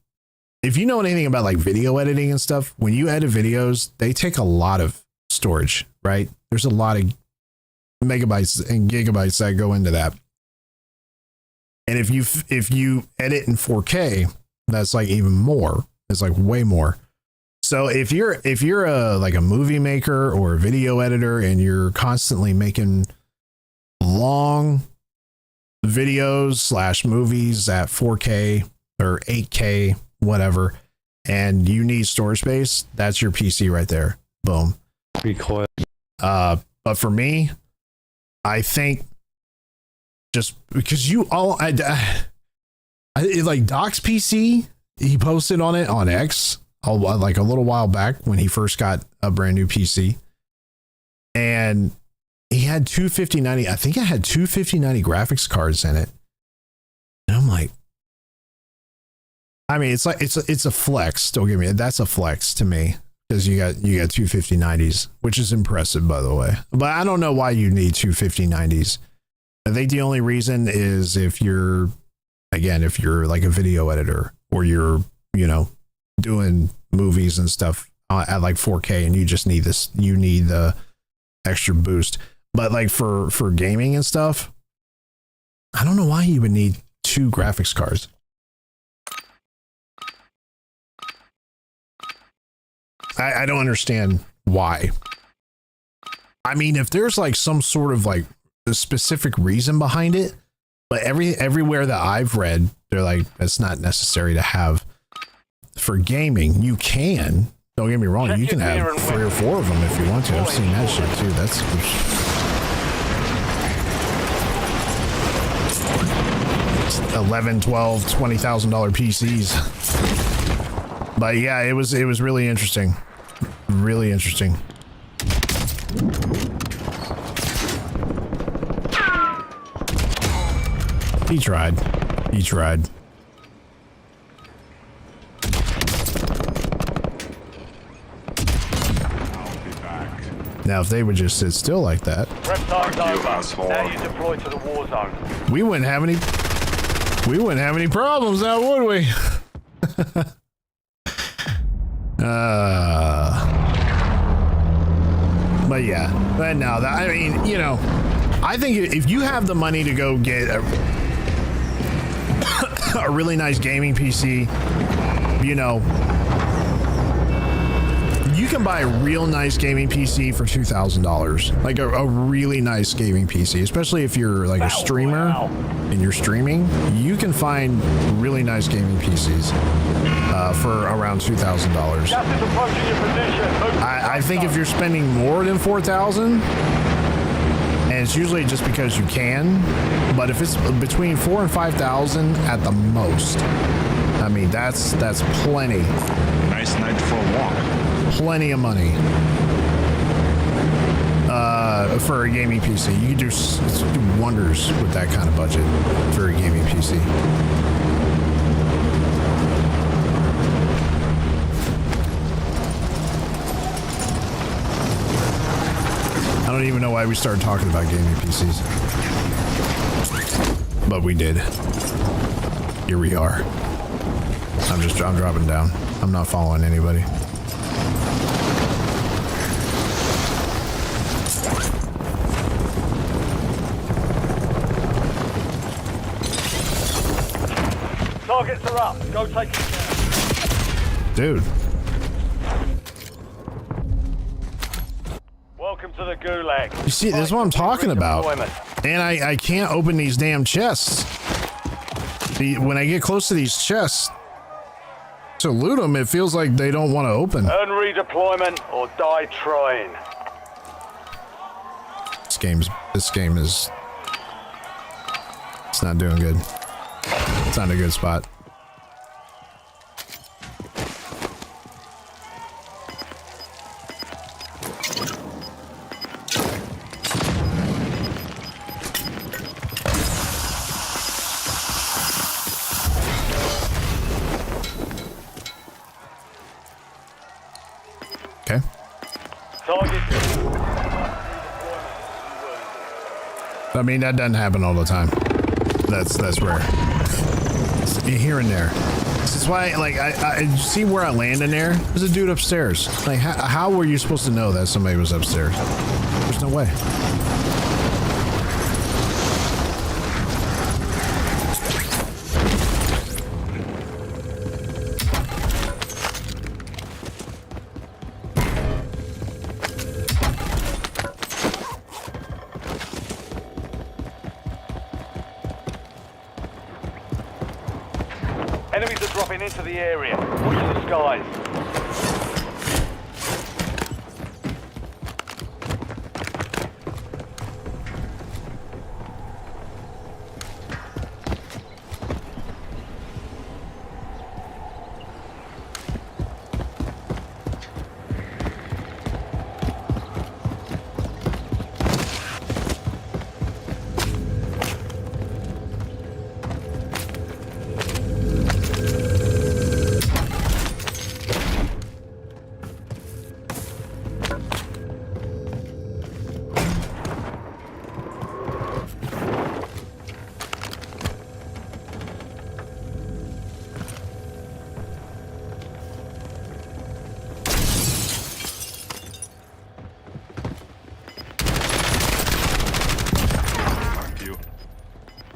A: if you know anything about like video editing and stuff, when you edit videos, they take a lot of storage, right? There's a lot of megabytes and gigabytes that go into that. And if you edit in 4K, that's like even more. It's like way more. So if you're a like a movie maker or a video editor and you're constantly making long videos / movies at 4K or 8K, whatever, and you need storage space, that's your PC right there. Boom.
G: Recoil.
A: But for me, I think just because I like Doc's PC, he posted on it on X like a little while back when he first got a brand new PC, and he had 2 5090. I think it had 2 5090 graphics cards in it, and I'm like, I mean, it's like it's a flex. Don't get me. That's a flex to me because you got 2 5090s, which is impressive, by the way. But I don't know why you need 2 5090s. I think the only reason is if you're like a video editor or you're doing movies and stuff at like 4K, and you just need this. You need the extra boost. But like for gaming and stuff, I don't know why you would need 2 graphics cards. I don't understand why. I mean, if there's like some sort of like a specific reason behind it, but everywhere that I've read, they're like, it's not necessary to have for gaming. You can, don't get me wrong, you can have 3 or 4 of them if you want to. I've seen that shit too. That's 11, 12, $20,000 PCs. But yeah, it was really interesting. Really interesting. He tried. Now, if they would just sit still like that,
B: Prep time's over. Now you deploy to the war zone.
A: we wouldn't have any problems now, would we? But yeah, but no, I mean, I think if you have the money to go get a really nice gaming PC you know, you can buy a real nice gaming PC for $2,000. Like a really nice gaming PC, especially if you're like a streamer and you're streaming, you can find really nice gaming PCs for around $2,000.
B: Gas is approaching your position.
A: I think if you're spending more than $4,000, and it's usually just because you can, but if it's between $4,000 and $5,000 at the most, I mean that's plenty.
E: Nice night for a walk.
A: Plenty of money for a gaming PC. You can do wonders with that kind of budget for a gaming PC. I don't even know why we started talking about gaming PCs, but we did. Here we are. I'm dropping down. I'm not following anybody.
B: Targets are up. Go take it down.
A: Dude.
B: Welcome to the gulag.
A: You see, this is what I'm talking about. And I can't open these damn chests. When I get close to these chests to loot them, it feels like they don't want to open.
B: Earn redeployment or die trying.
A: This game is... It's not doing good. It's not in a good spot. Okay.
B: Target.
A: I mean, that doesn't happen all the time. That's rare. It's here and there. This is why, like, I see where I land in there. There's a dude upstairs. Like, how were you supposed to know that somebody was upstairs? There's no way.
B: Enemies are dropping into the area. Watch the skies.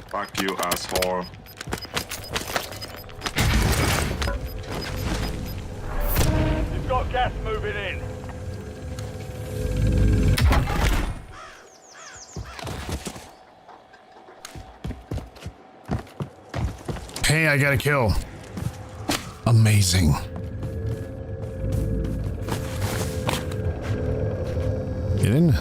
E: Fuck you, asshole.
B: You've got gas moving in.
A: Hey, I got a kill. Amazing. Get in.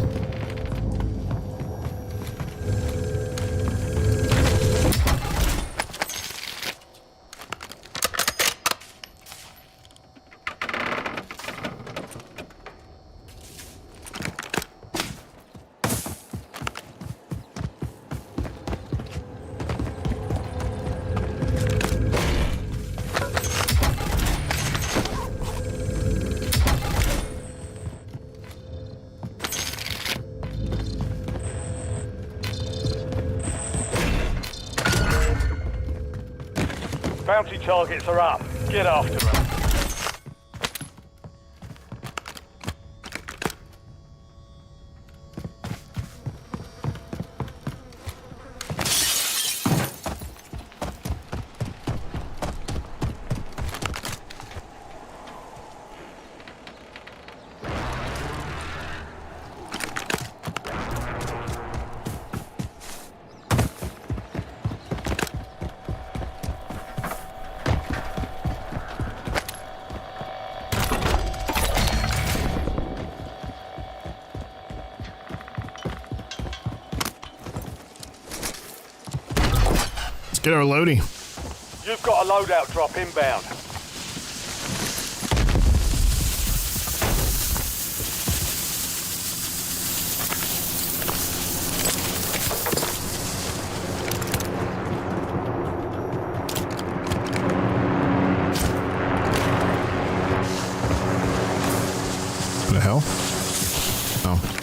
B: Bounty targets are up. Get after them.
A: Get our loading.
B: You've got a loadout drop inbound.
A: What the hell? Oh.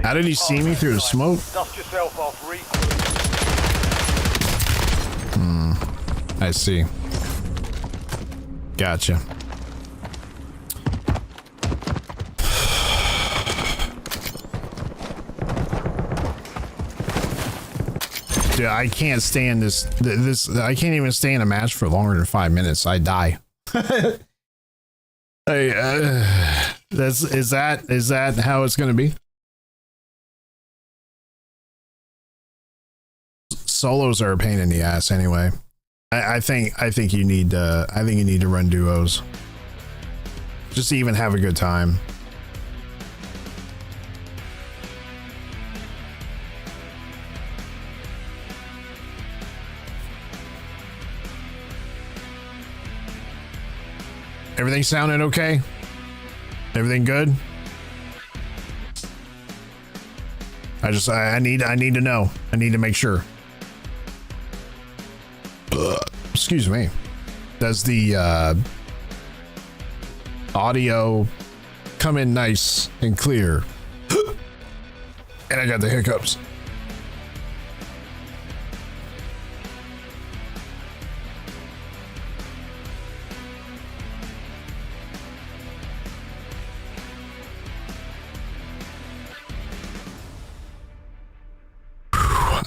A: How did he see me through the smoke?
B: Dust yourself off,
A: I see. Gotcha. Dude, I can't stand this. I can't even stay in a match for longer than 5 minutes. I die. Hey, is that how it's gonna be? Solos are a pain in the ass anyway. I think you need to run duos. Just to even have a good time. Everything sounding okay? Everything good? I need to know. I need to make sure. Excuse me. Does the audio come in nice and clear? And I got the hiccups.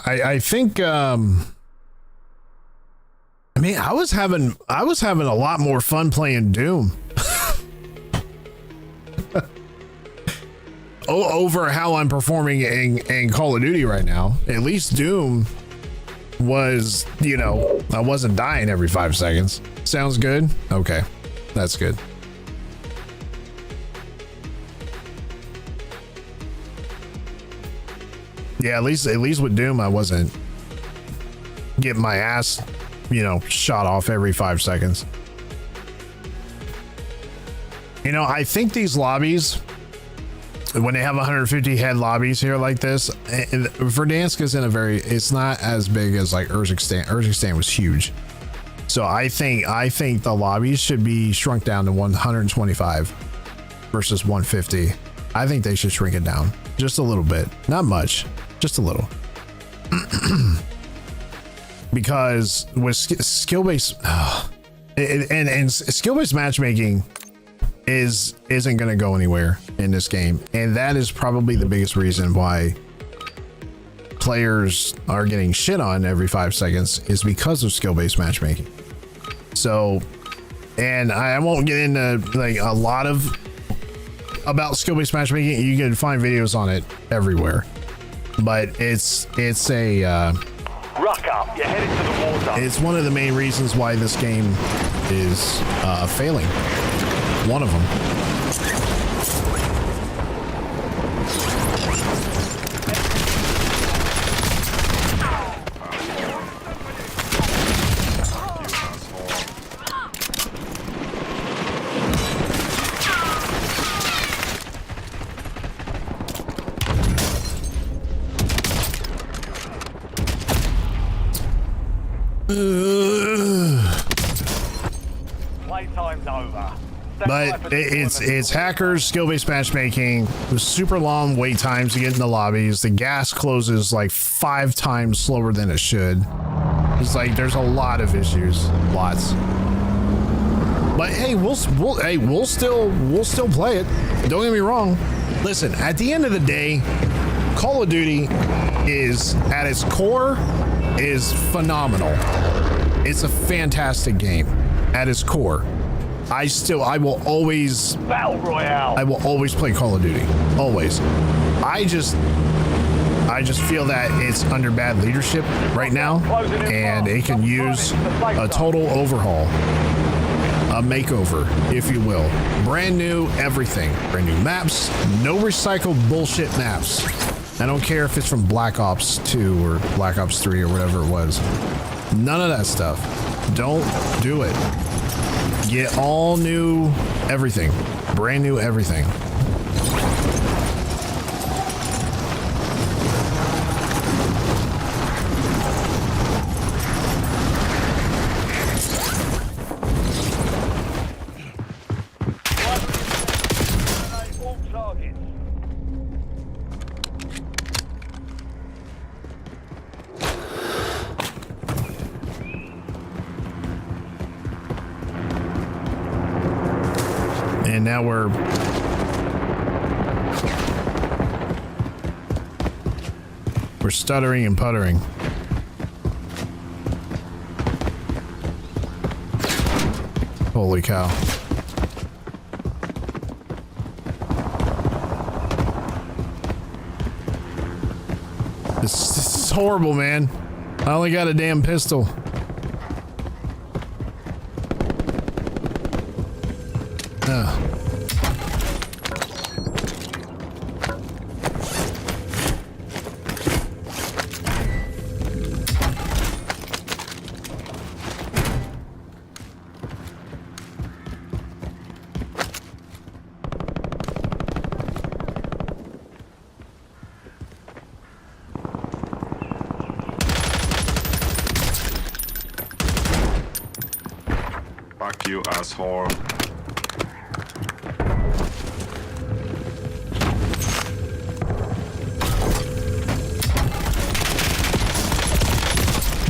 A: I think I mean I was having a lot more fun playing Doom over how I'm performing in Call of Duty right now. At least Doom was, you know, I wasn't dying every 5 seconds. Sounds good. Okay, that's good. Yeah, at least with Doom, I wasn't getting my ass, you know, shot off every 5 seconds. You know, I think these lobbies, when they have 150 head lobbies here like this, Verdansk is in a very, it's not as big as like Urzikstan. Urzikstan was huge. So I think the lobbies should be shrunk down to 125 versus 150. I think they should shrink it down just a little bit, not much. Just a little. Because with skill-based and skill-based matchmaking isn't going to go anywhere in this game, and that is probably the biggest reason why players are getting shit on every 5 seconds, is because of skill-based matchmaking. So, and I won't get into like a lot of about skill-based matchmaking. You can find videos on it everywhere. But it's a
B: Ruck up, you're headed to the war zone.
A: It's one of the main reasons why this game is failing. One of them.
B: Playtime's over.
A: But it's hackers, skill-based matchmaking, super long wait times to get in the lobbies. The gas closes like 5 times slower than it should. It's like there's a lot of issues, lots. But hey, we'll still play it. Don't get me wrong. Listen, at the end of the day, Call of Duty is at its core is phenomenal. It's a fantastic game at its core. I will always
B: Battle Royale.
A: I will always play Call of Duty. Always. I I just feel that it's under bad leadership right now, and it can use a total overhaul, a makeover, if you will. Brand new everything, brand new maps, no recycled bullshit maps. I don't care if it's from Black Ops 2 or Black Ops 3 or whatever it was. None of that stuff. Don't do it. Get all new everything, brand new everything. And now we're stuttering and puttering. Holy cow. This is horrible, man. I only got a damn pistol.
E: Fuck you, asshole.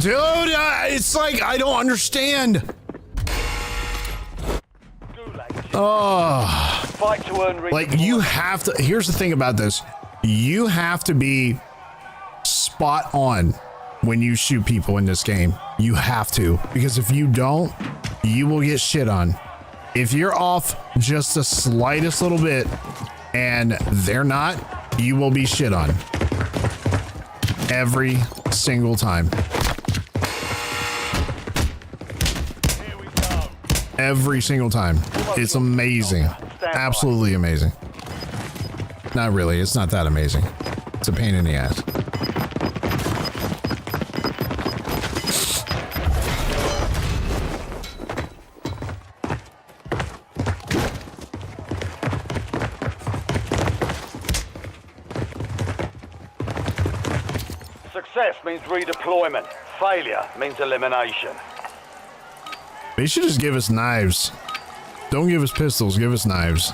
A: Dude, it's like, I don't understand. Oh,
B: Fight to earn
A: like you have to, here's the thing about this. You have to be spot on when you shoot people in this game. You have to, because if you don't, you will get shit on. If you're off just the slightest little bit and they're not, you will be shit on. Every single time. Every single time. It's amazing. Absolutely amazing. Not really. It's not that amazing. It's a pain in the ass.
B: Success means redeployment. Failure means elimination.
A: They should just give us knives. Don't give us pistols, give us knives.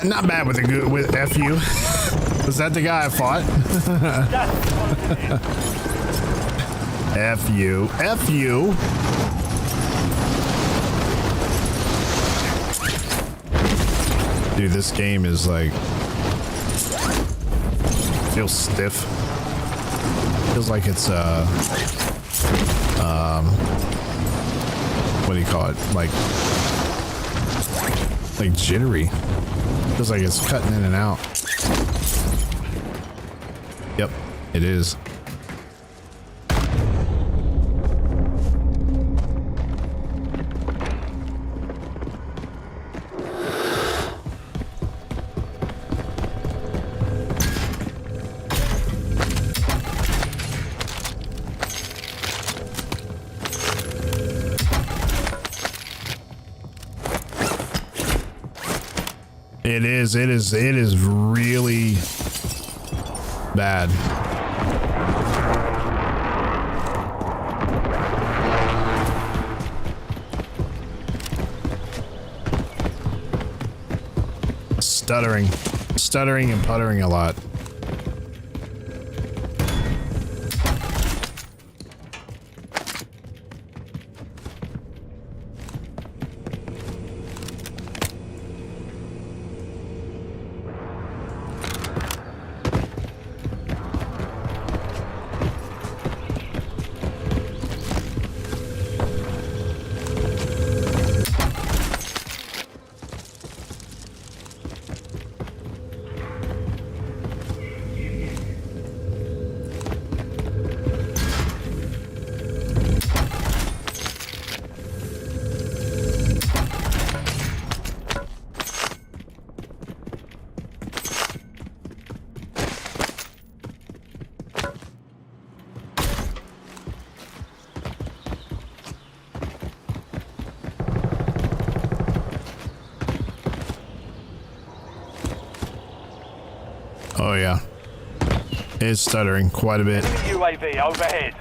A: Not bad with a good with FU. Was that the guy I fought? FU. FU. Dude, this game is like feels stiff. Feels like it's what do you call it? Like jittery. Feels like it's cutting in and out. Yep, it is. It is really bad. Stuttering and puttering a lot. yeah. It's stuttering quite a bit.
B: UAV overhead.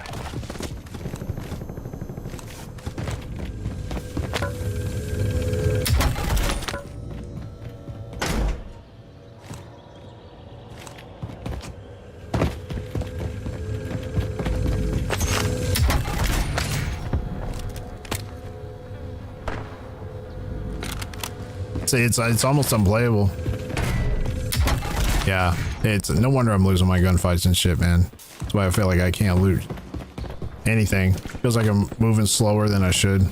A: See, it's almost unplayable. Yeah, it's no wonder I'm losing my gunfights and shit, man. That's why I feel like I can't loot anything. Feels like I'm moving slower than I should.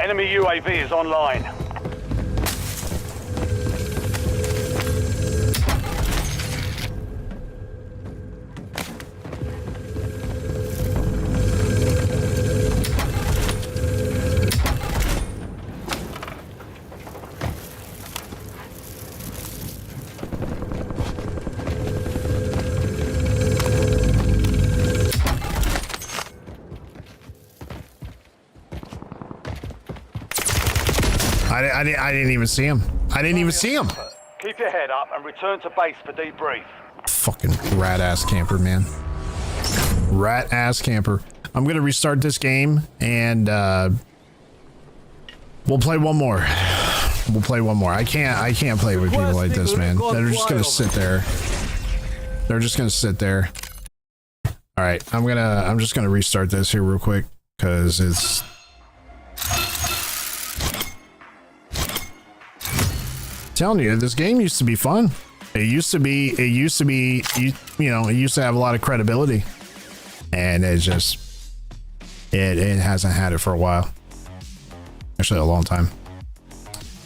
B: Enemy UAV is online.
A: I didn't even see him. I didn't even see him.
B: Keep your head up and return to base for debrief.
A: Fucking rat ass camper, man. Rat ass camper. I'm gonna restart this game and we'll play one more. We'll play one more. I can't play with people like this, man. They're just gonna sit there. They're just gonna sit there. All right, I'm just gonna restart this here real quick because it's. Telling you, this game used to be fun. It used to be, you know, it used to have a lot of credibility, and it just, it hasn't had it for a while. Actually, a long time.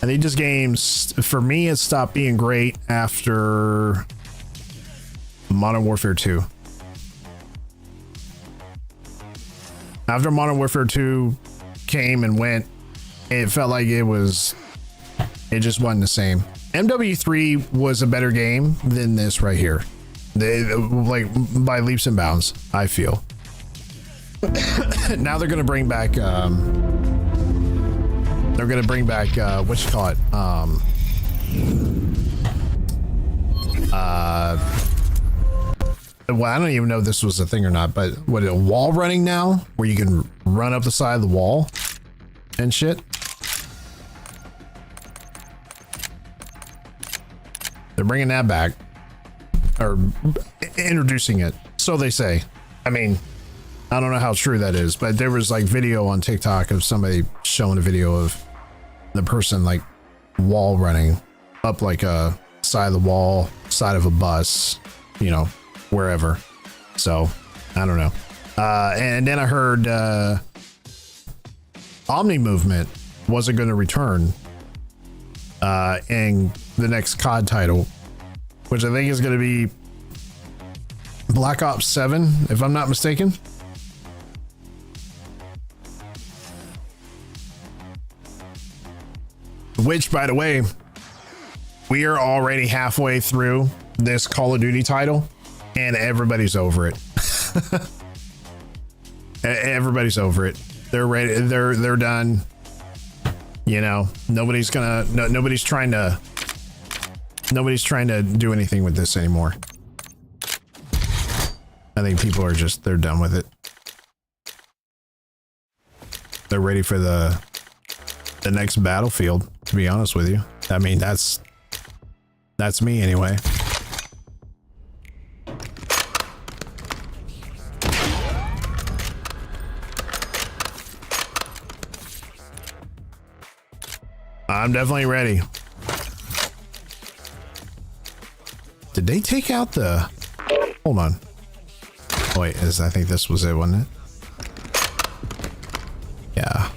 A: I think this game's, for me, it stopped being great after Modern Warfare 2. After Modern Warfare 2 came and went, it felt like it just wasn't the same. MW3 was a better game than this right here. Like by leaps and bounds, I feel. Now they're gonna bring back what you call it? Well, I don't even know if this was a thing or not, but what, a wall running now where you can run up the side of the wall and shit. They're bringing that back, or introducing it, so they say. I mean, I don't know how true that is, but there was like video on TikTok of somebody showing a video of the person like wall running up like a side of the wall, side of a bus, you know, wherever. So I don't know. And then I heard Omni Movement wasn't going to return in the next COD title, which I think is going to be Black Ops 7, if I'm not mistaken. Which, by the way, we are already halfway through this Call of Duty title, and everybody's over it. Everybody's over it. They're ready. They're done. You know, nobody's trying to do anything with this anymore. I think people are just, they're done with it. They're ready for the next Battlefield, to be honest with you. I mean, that's me anyway. I'm definitely ready. Did they take out the... Hold on. Oh, wait, I think this was it, wasn't it? Yeah.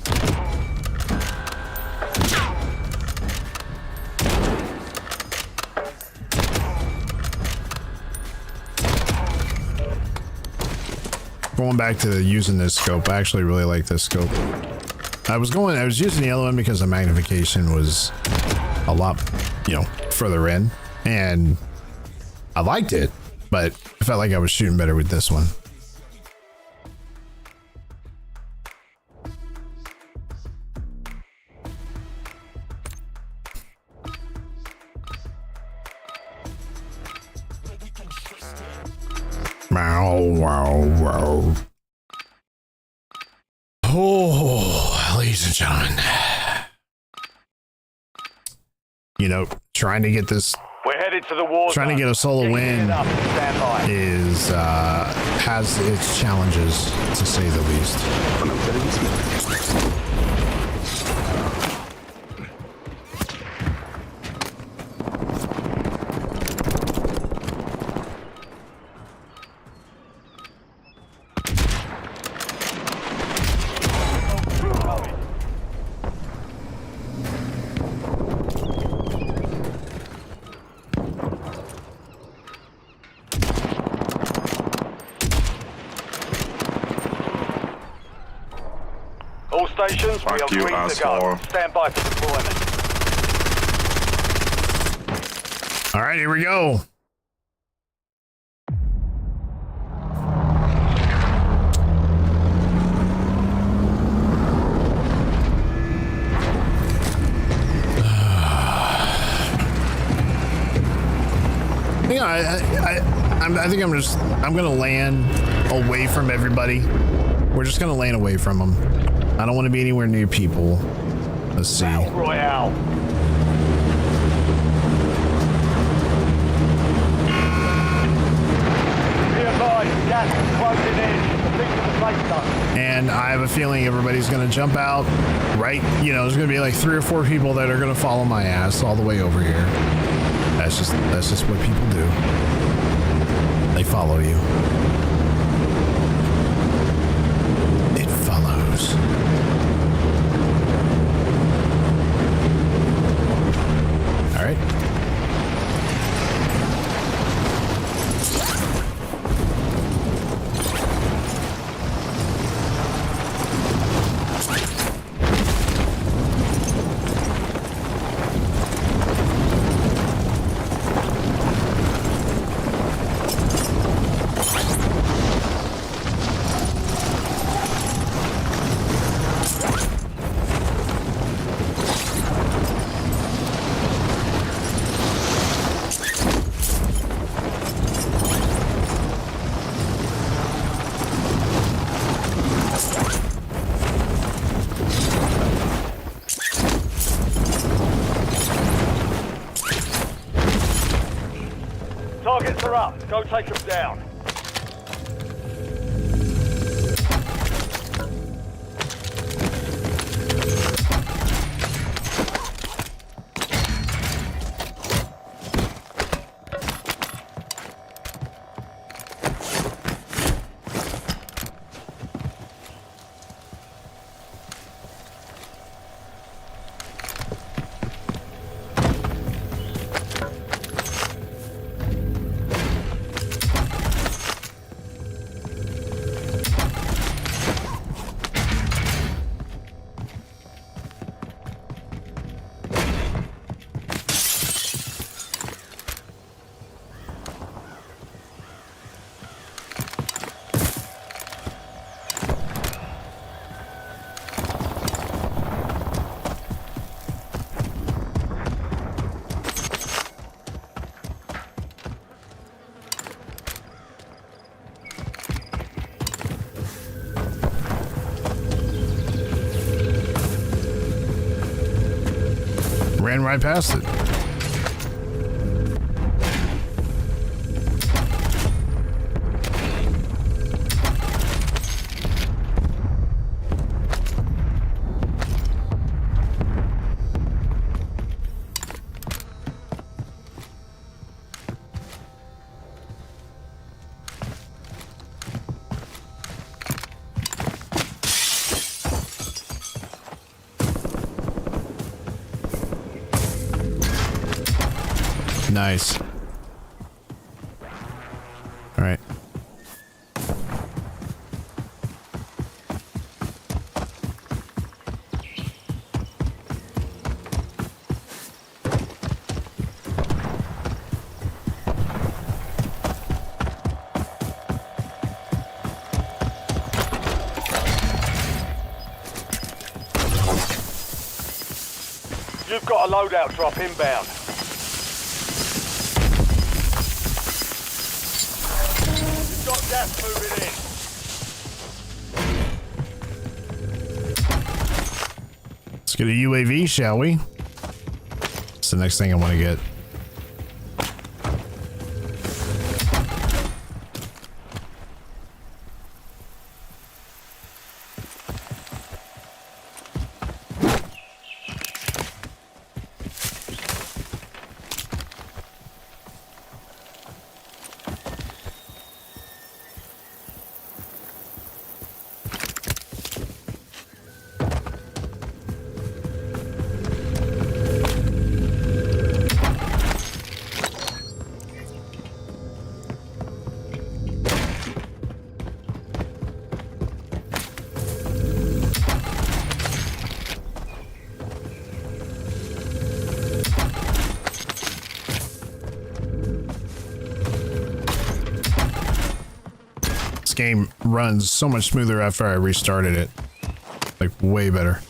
A: Going back to using this scope, I actually really like this scope. I was using the other one because the magnification was a lot, further in, and I liked it, but I felt like I was shooting better with this one. Wow. Oh, ladies and gentlemen. Trying to get this,
B: We're headed to the war
A: trying to
B: zone.
A: get a solo win
B: Stand by.
A: is, has its challenges, to say the least.
B: All stations, we are
E: Fuck you,
B: green to
E: asshole.
B: go. Stand by for deployment.
A: All right, here we go. I think I'm gonna land away from everybody. We're just gonna land away from them. I don't want to be anywhere near people. Let's see.
B: Battle Royale. Be advised, gas is closing in. Stick to the safe zone.
A: And I have a feeling everybody's gonna jump out, right? There's gonna be like 3 or 4 people that are gonna follow my ass all the way over here. That's just what people do. They follow you. It follows. All right.
B: Targets are up. Go take them down. Ran right past it. Nice. All right. You've got a loadout drop inbound. You've got gas moving in.
A: Let's get a UAV, shall we? That's the next thing I want to get. Game runs so much smoother after I restarted it. Like way better.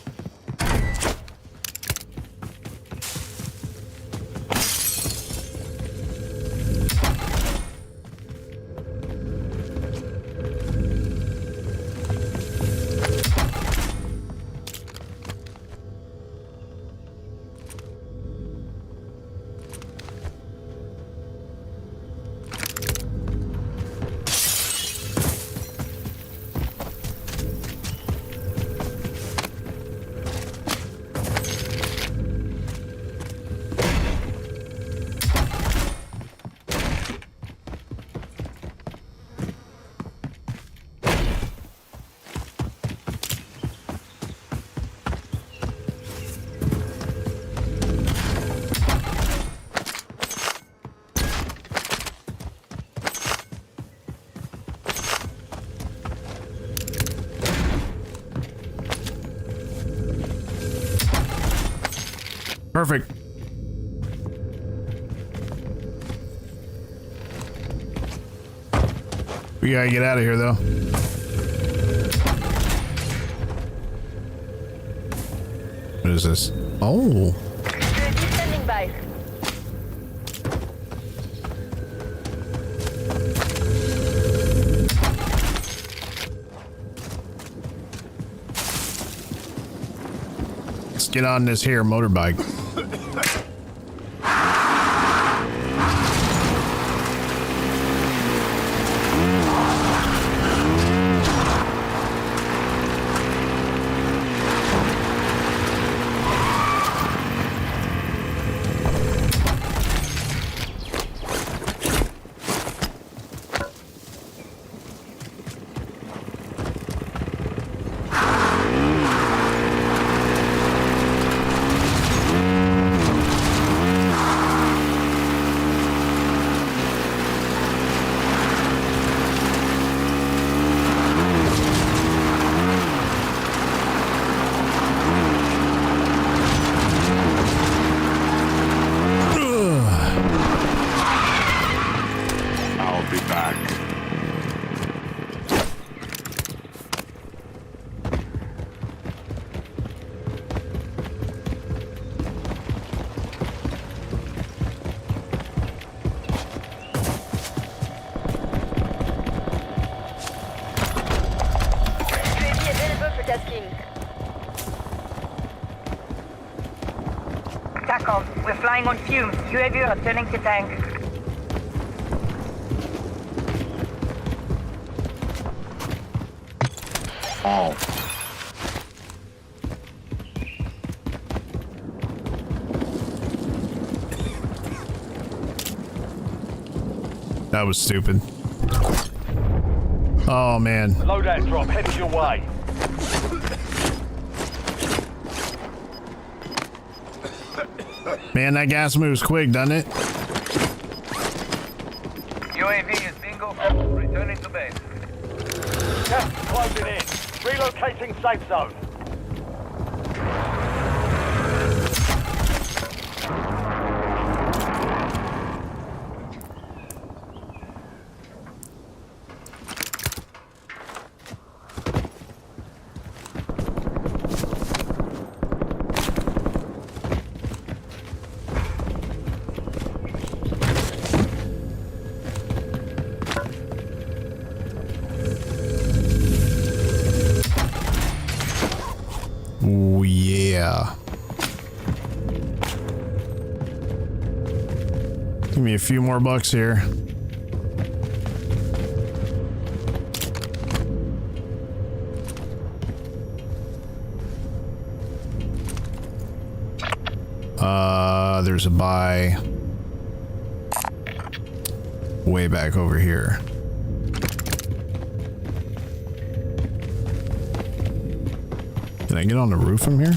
A: Perfect. We gotta get out of here, though. What is this? Oh.
C: Standing by.
A: Let's get on this here motorbike.
G: We're flying on fumes. UAV returning to tank.
E: Oh.
A: That was stupid. Oh man.
B: Loadout drop headed your way.
A: Man, that gas moves quick, doesn't it?
B: UAV is bingo. Returning to base. Gas is closing in. Relocating safe zone.
A: Yeah. Give me a few more bucks here. There's a buy way back over here. Can I get on the roof from here?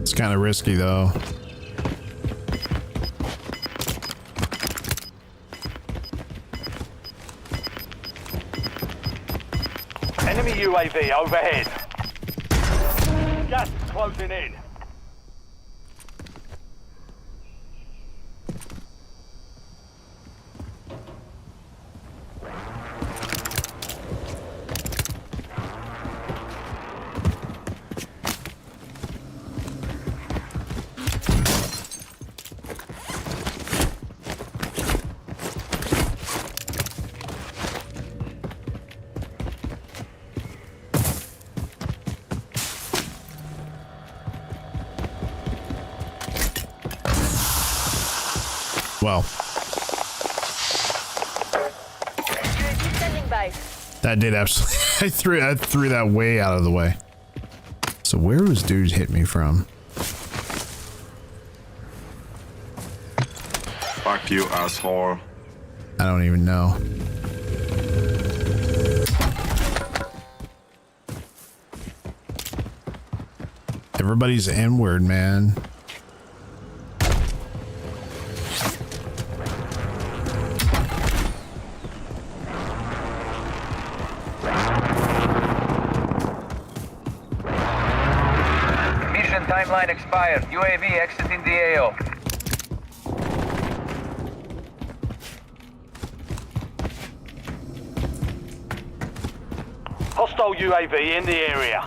A: It's kind of risky though.
B: Enemy UAV overhead. Gas is closing in.
A: Well,
C: UAV standing by.
A: that did absolutely. I threw that way out of the way. So where was dude hit me from?
E: Fuck you, asshole.
A: I don't even know. Everybody's inward, man.
G: Mission timeline expired. UAV exiting the AO.
B: Hostile UAV in the area.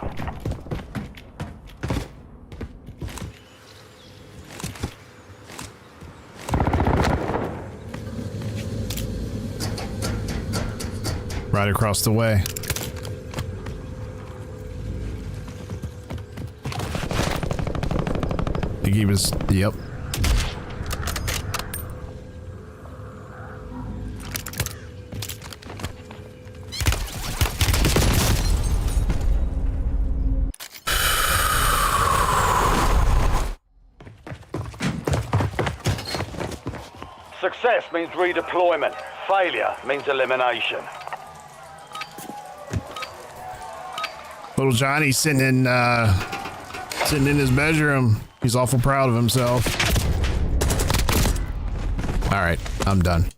A: Right across the way. I think he was, yep.
B: Success means redeployment. Failure means elimination.
A: Little Johnny sitting in his bedroom. He's awful proud of himself. All right, I'm done.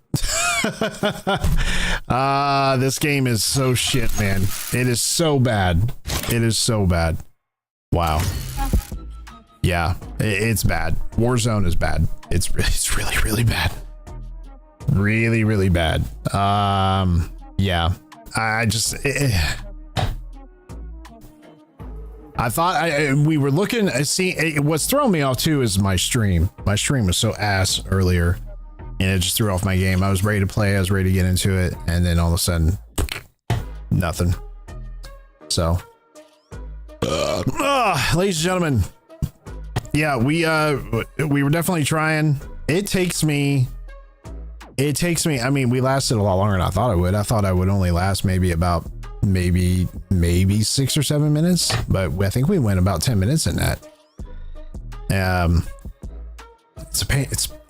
A: This game is so shit, man. It is so bad. It is so bad. Wow. Yeah, it's bad. Warzone is bad. It's really, really bad. Really, really bad. Yeah. I thought we were looking. See, what's throwing me off too is my stream. My stream was so ass earlier, and it just threw off my game. I was ready to play. I was ready to get into it, and then all of a sudden, nothing. So, ladies and gentlemen, yeah, we were definitely trying. It takes me. I mean, we lasted a lot longer than I thought it would. I thought I would only last maybe 6 or 7 minutes, but I think we went about 10 minutes in that. It's a pain.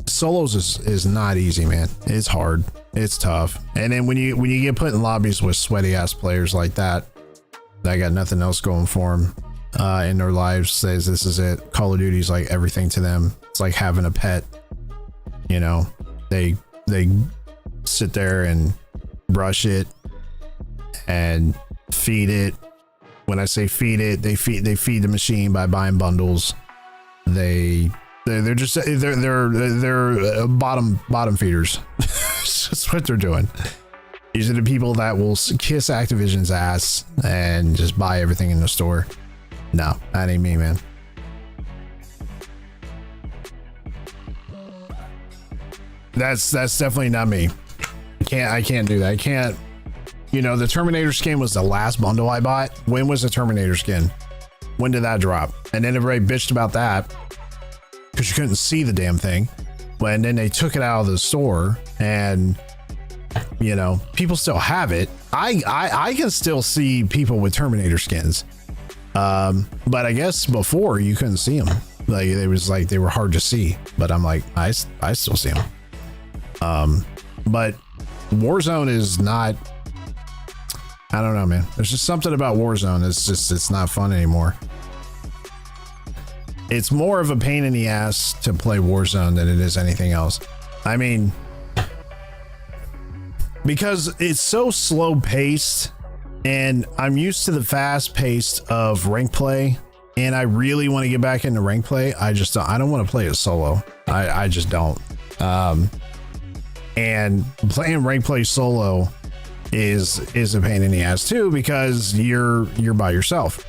A: Solos is not easy, man. It's hard. It's tough. And then when you get put in lobbies with sweaty ass players like that got nothing else going for them in their lives, says this is it. Call of Duty's like everything to them. It's like having a pet. You know, they sit there and brush it and feed it. When I say feed it, they feed the machine by buying bundles. They're bottom feeders. That's what they're doing. These are the people that will kiss Activision's ass and just buy everything in the store. No, that ain't me, man. That's definitely not me. I can't do that. I can't. You know, the Terminator skin was the last bundle I bought. When was the Terminator skin? When did that drop? And then everybody bitched about that because you couldn't see the damn thing. And then they took it out of the store, and you know, people still have it. I can still see people with Terminator skins. But I guess before you couldn't see them. Like it was like they were hard to see. But I'm like, I still see them. But Warzone is not. I don't know, man. There's just something about Warzone. It's not fun anymore. It's more of a pain in the ass to play Warzone than it is anything else. I mean, because it's so slow paced, and I'm used to the fast pace of rank play, and I really want to get back into rank play. I don't want to play it solo. I just don't. And playing rank play solo is a pain in the ass too, because you're by yourself.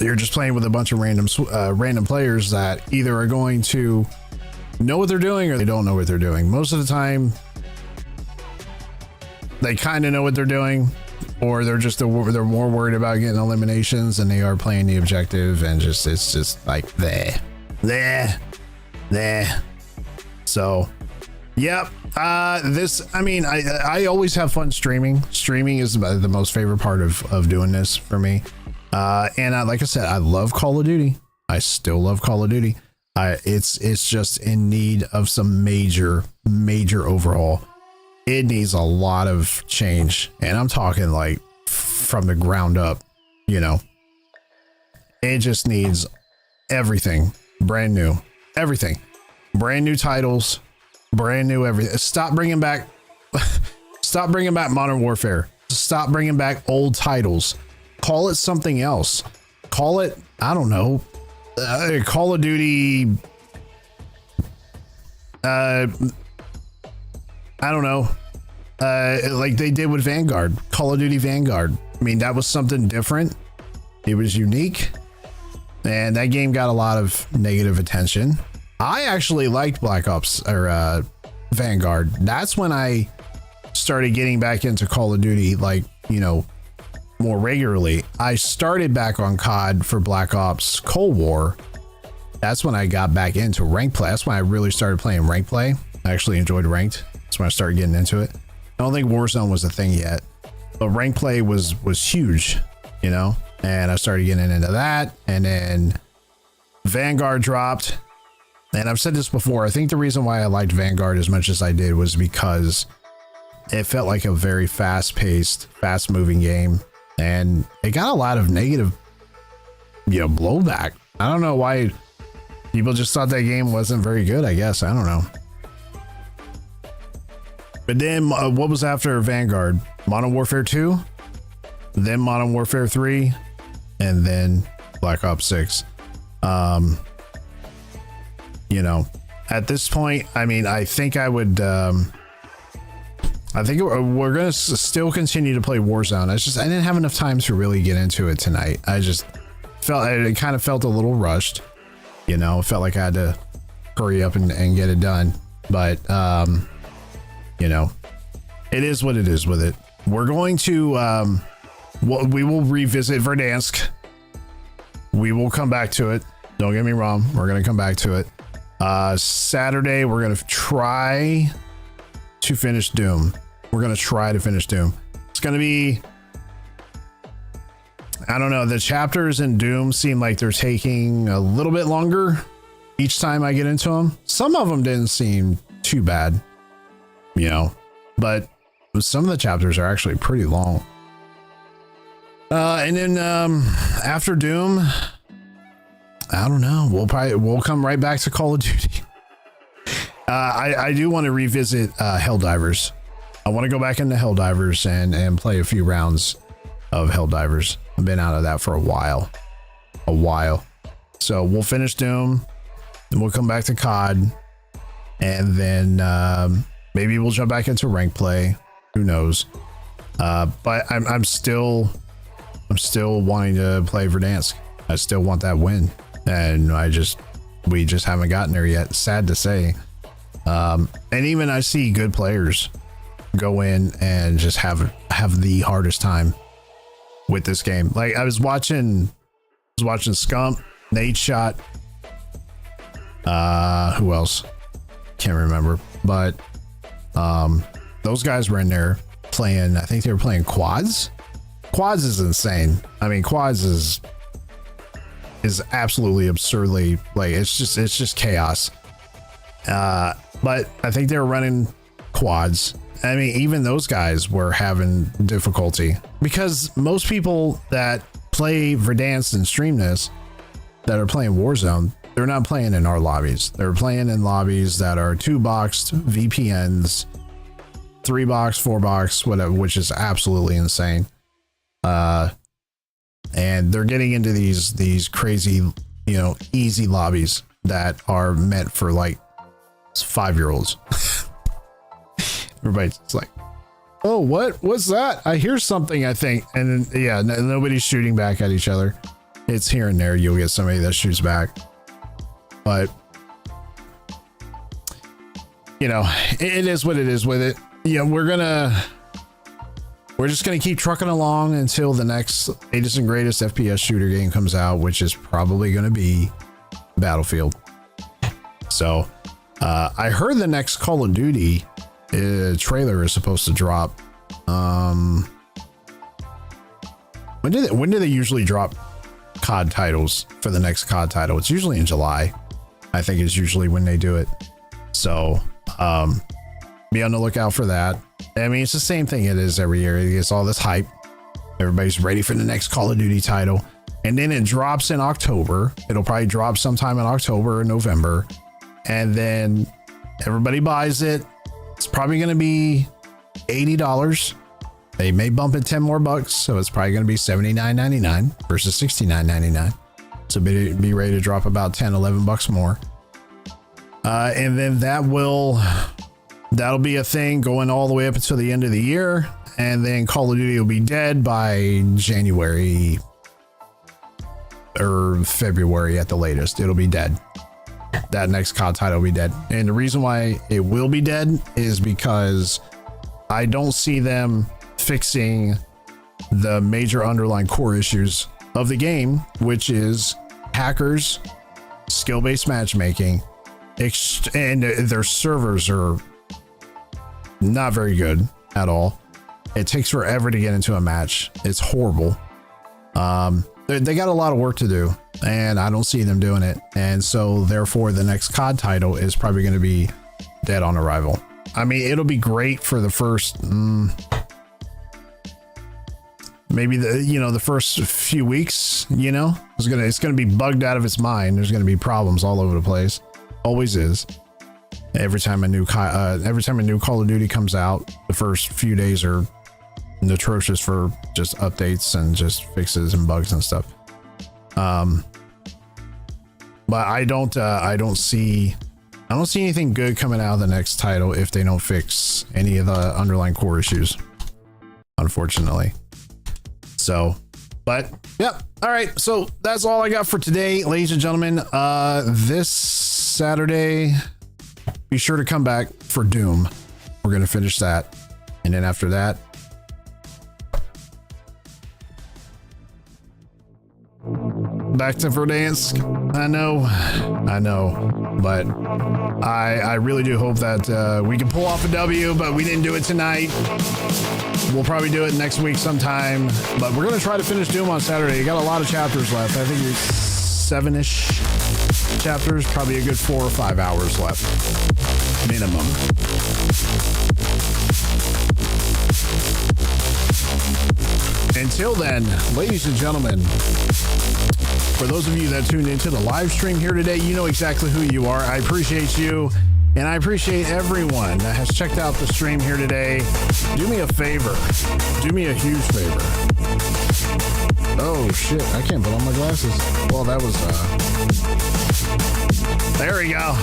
A: You're just playing with a bunch of random players that either are going to know what they're doing or they don't know what they're doing. Most of the time they kind of know what they're doing, or they're more worried about getting eliminations than they are playing the objective, and it's just like there. So yep. I always have fun streaming. Streaming is the most favorite part of doing this for me. Like I said, I love Call of Duty. I still love Call of Duty. It's just in need of some major overhaul. It needs a lot of change, and I'm talking like from the ground up. You know, it just needs everything brand new, everything, brand new titles. Brand new everything. Stop bringing back Modern Warfare. Stop bringing back old titles. Call it something else. Call it, I don't know, Call of Duty. I don't know. Like they did with Vanguard. Call of Duty Vanguard. I mean, that was something different. It was unique, and that game got a lot of negative attention. I actually liked Black Ops or Vanguard. That's when I started getting back into Call of Duty, like, you know, more regularly. I started back on COD for Black Ops Cold War. That's when I got back into ranked play. That's when I really started playing ranked play. I actually enjoyed ranked. That's when I started getting into it. I don't think Warzone was a thing yet, but ranked play was huge, you know, and I started getting into that, and then Vanguard dropped. And I've said this before, I think the reason why I liked Vanguard as much as I did was because it felt like a very fast-paced, fast-moving game. And it got a lot of negative, you know, blowback. I don't know why people just thought that game wasn't very good, I guess. I don't know. But then what was after Vanguard? Modern Warfare 2, then Modern Warfare 3, and then Black Ops 6. You know, at this point, I mean, I think I would, I think we're going to still continue to play Warzone. I didn't have enough time to really get into it tonight. I just it kind of felt a little rushed, you know, it felt like I had to hurry up and get it done. But, you know, it is what it is with it. We're going to, we will revisit Verdansk. We will come back to it. Don't get me wrong. We're going to come back to it. Saturday, we're going to try to finish Doom. We're going to try to finish Doom. It's going to be, I don't know. The chapters in Doom seem like they're taking a little bit longer each time I get into them. Some of them didn't seem too bad, you know, but some of the chapters are actually pretty long. And then, after Doom, I don't know. We'll come right back to Call of Duty. I do want to revisit Helldivers. I want to go back into Helldivers and play a few rounds of Helldivers. I've been out of that for a while. So we'll finish Doom, and we'll come back to COD, and then maybe we'll jump back into rank play. Who knows? But I'm still wanting to play Verdansk. I still want that win. And we just haven't gotten there yet. Sad to say. And even I see good players go in and just have the hardest time with this game. Like I was watching Scump, Nate Shot, who else? Can't remember, but those guys were in there playing. I think they were playing quads. Quads is insane. I mean, quads is absolutely absurdly, like it's just chaos. But I think they were running quads. I mean, even those guys were having difficulty because most people that play Verdansk and stream this that are playing Warzone, they're not playing in our lobbies. They're playing in lobbies that are 2-boxed VPNs, 3-box, 4-box, whatever, which is absolutely insane. And they're getting into these crazy, easy lobbies that are meant for like 5-year-olds. Everybody's like, oh, what's that? I hear something, I think. And then, yeah, nobody's shooting back at each other. It's here and there. You'll get somebody that shoots back. But, it is what it is with it. Yeah, we're just going to keep trucking along until the next latest and greatest FPS shooter game comes out, which is probably going to be Battlefield. So, I heard the next Call of Duty trailer is supposed to drop. When do they usually drop COD titles for the next COD title? It's usually in July. I think is usually when they do it. So be on the lookout for that. I mean, it's the same thing it is every year. It gets all this hype. Everybody's ready for the next Call of Duty title. And then it drops in October. It'll probably drop sometime in October or November. And then everybody buys it. It's probably going to be $80. They may bump it 10 more bucks, so it's probably going to be $79.99 versus $69.99. So be ready to drop about 10, 11 bucks more. And then that'll be a thing going all the way up until the end of the year. And then Call of Duty will be dead by January or February at the latest. It'll be dead. That next COD title will be dead. And the reason why it will be dead is because I don't see them fixing the major underlying core issues of the game, which is hackers, skill-based matchmaking, and their servers are not very good at all. It takes forever to get into a match. It's horrible. They got a lot of work to do, and I don't see them doing it. And so therefore the next COD title is probably going to be dead on arrival. I mean, it'll be great for the first maybe the first few weeks. It's gonna be bugged out of its mind. There's gonna be problems all over the place. Always is. Every time a new Call of Duty comes out, the first few days are atrocious for just updates and just fixes and bugs and stuff. But I don't see anything good coming out of the next title if they don't fix any of the underlying core issues, unfortunately. So, but yep. All right. So that's all I got for today, ladies and gentlemen. This Saturday, be sure to come back for Doom. We're going to finish that. And then after that, back to Verdansk. I know, but I really do hope that we can pull off a W, but we didn't do it tonight. We'll probably do it next week sometime, but we're going to try to finish Doom on Saturday. You got a lot of chapters left. I think it's 7-ish chapters, probably a good 4 or 5 hours left, minimum. Until then, ladies and gentlemen, for those of you that tuned into the live stream here today, you know exactly who you are. I appreciate you, and I appreciate everyone that has checked out the stream here today. Do me a favor. Do me a huge favor. Oh, shit. I can't put on my glasses. Well, that was, there we go.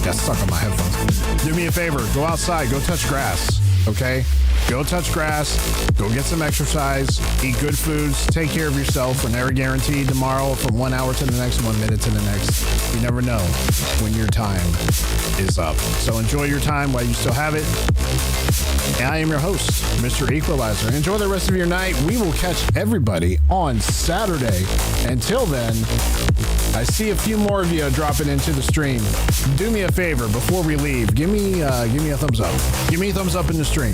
A: Got stuck on my headphones. Do me a favor. Go outside. Go touch grass. Okay? Go touch grass, go get some exercise, eat good foods, take care of yourself. We're never guaranteed tomorrow from 1 hour to the next, 1 minute to the next. You never know when your time is up. So enjoy your time while you still have it. And I am your host, Mr. Equalizer. Enjoy the rest of your night. We will catch everybody on Saturday. Until then, I see a few more of you dropping into the stream. Do me a favor before we leave. Give me a thumbs up. Give me a thumbs up in the stream.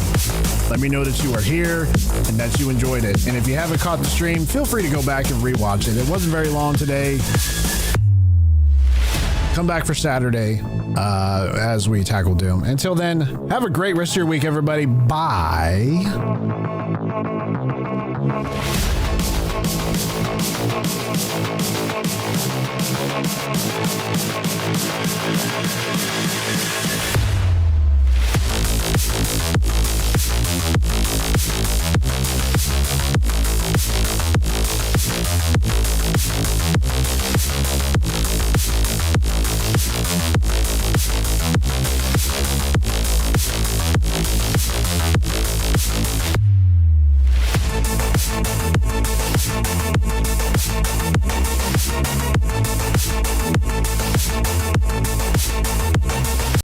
A: Let me know that you are here and that you enjoyed it. And if you haven't caught the stream, feel free to go back and rewatch it. It wasn't very long today. Come back for Saturday as we tackle Doom. Until then, have a great rest of your week, everybody. Bye.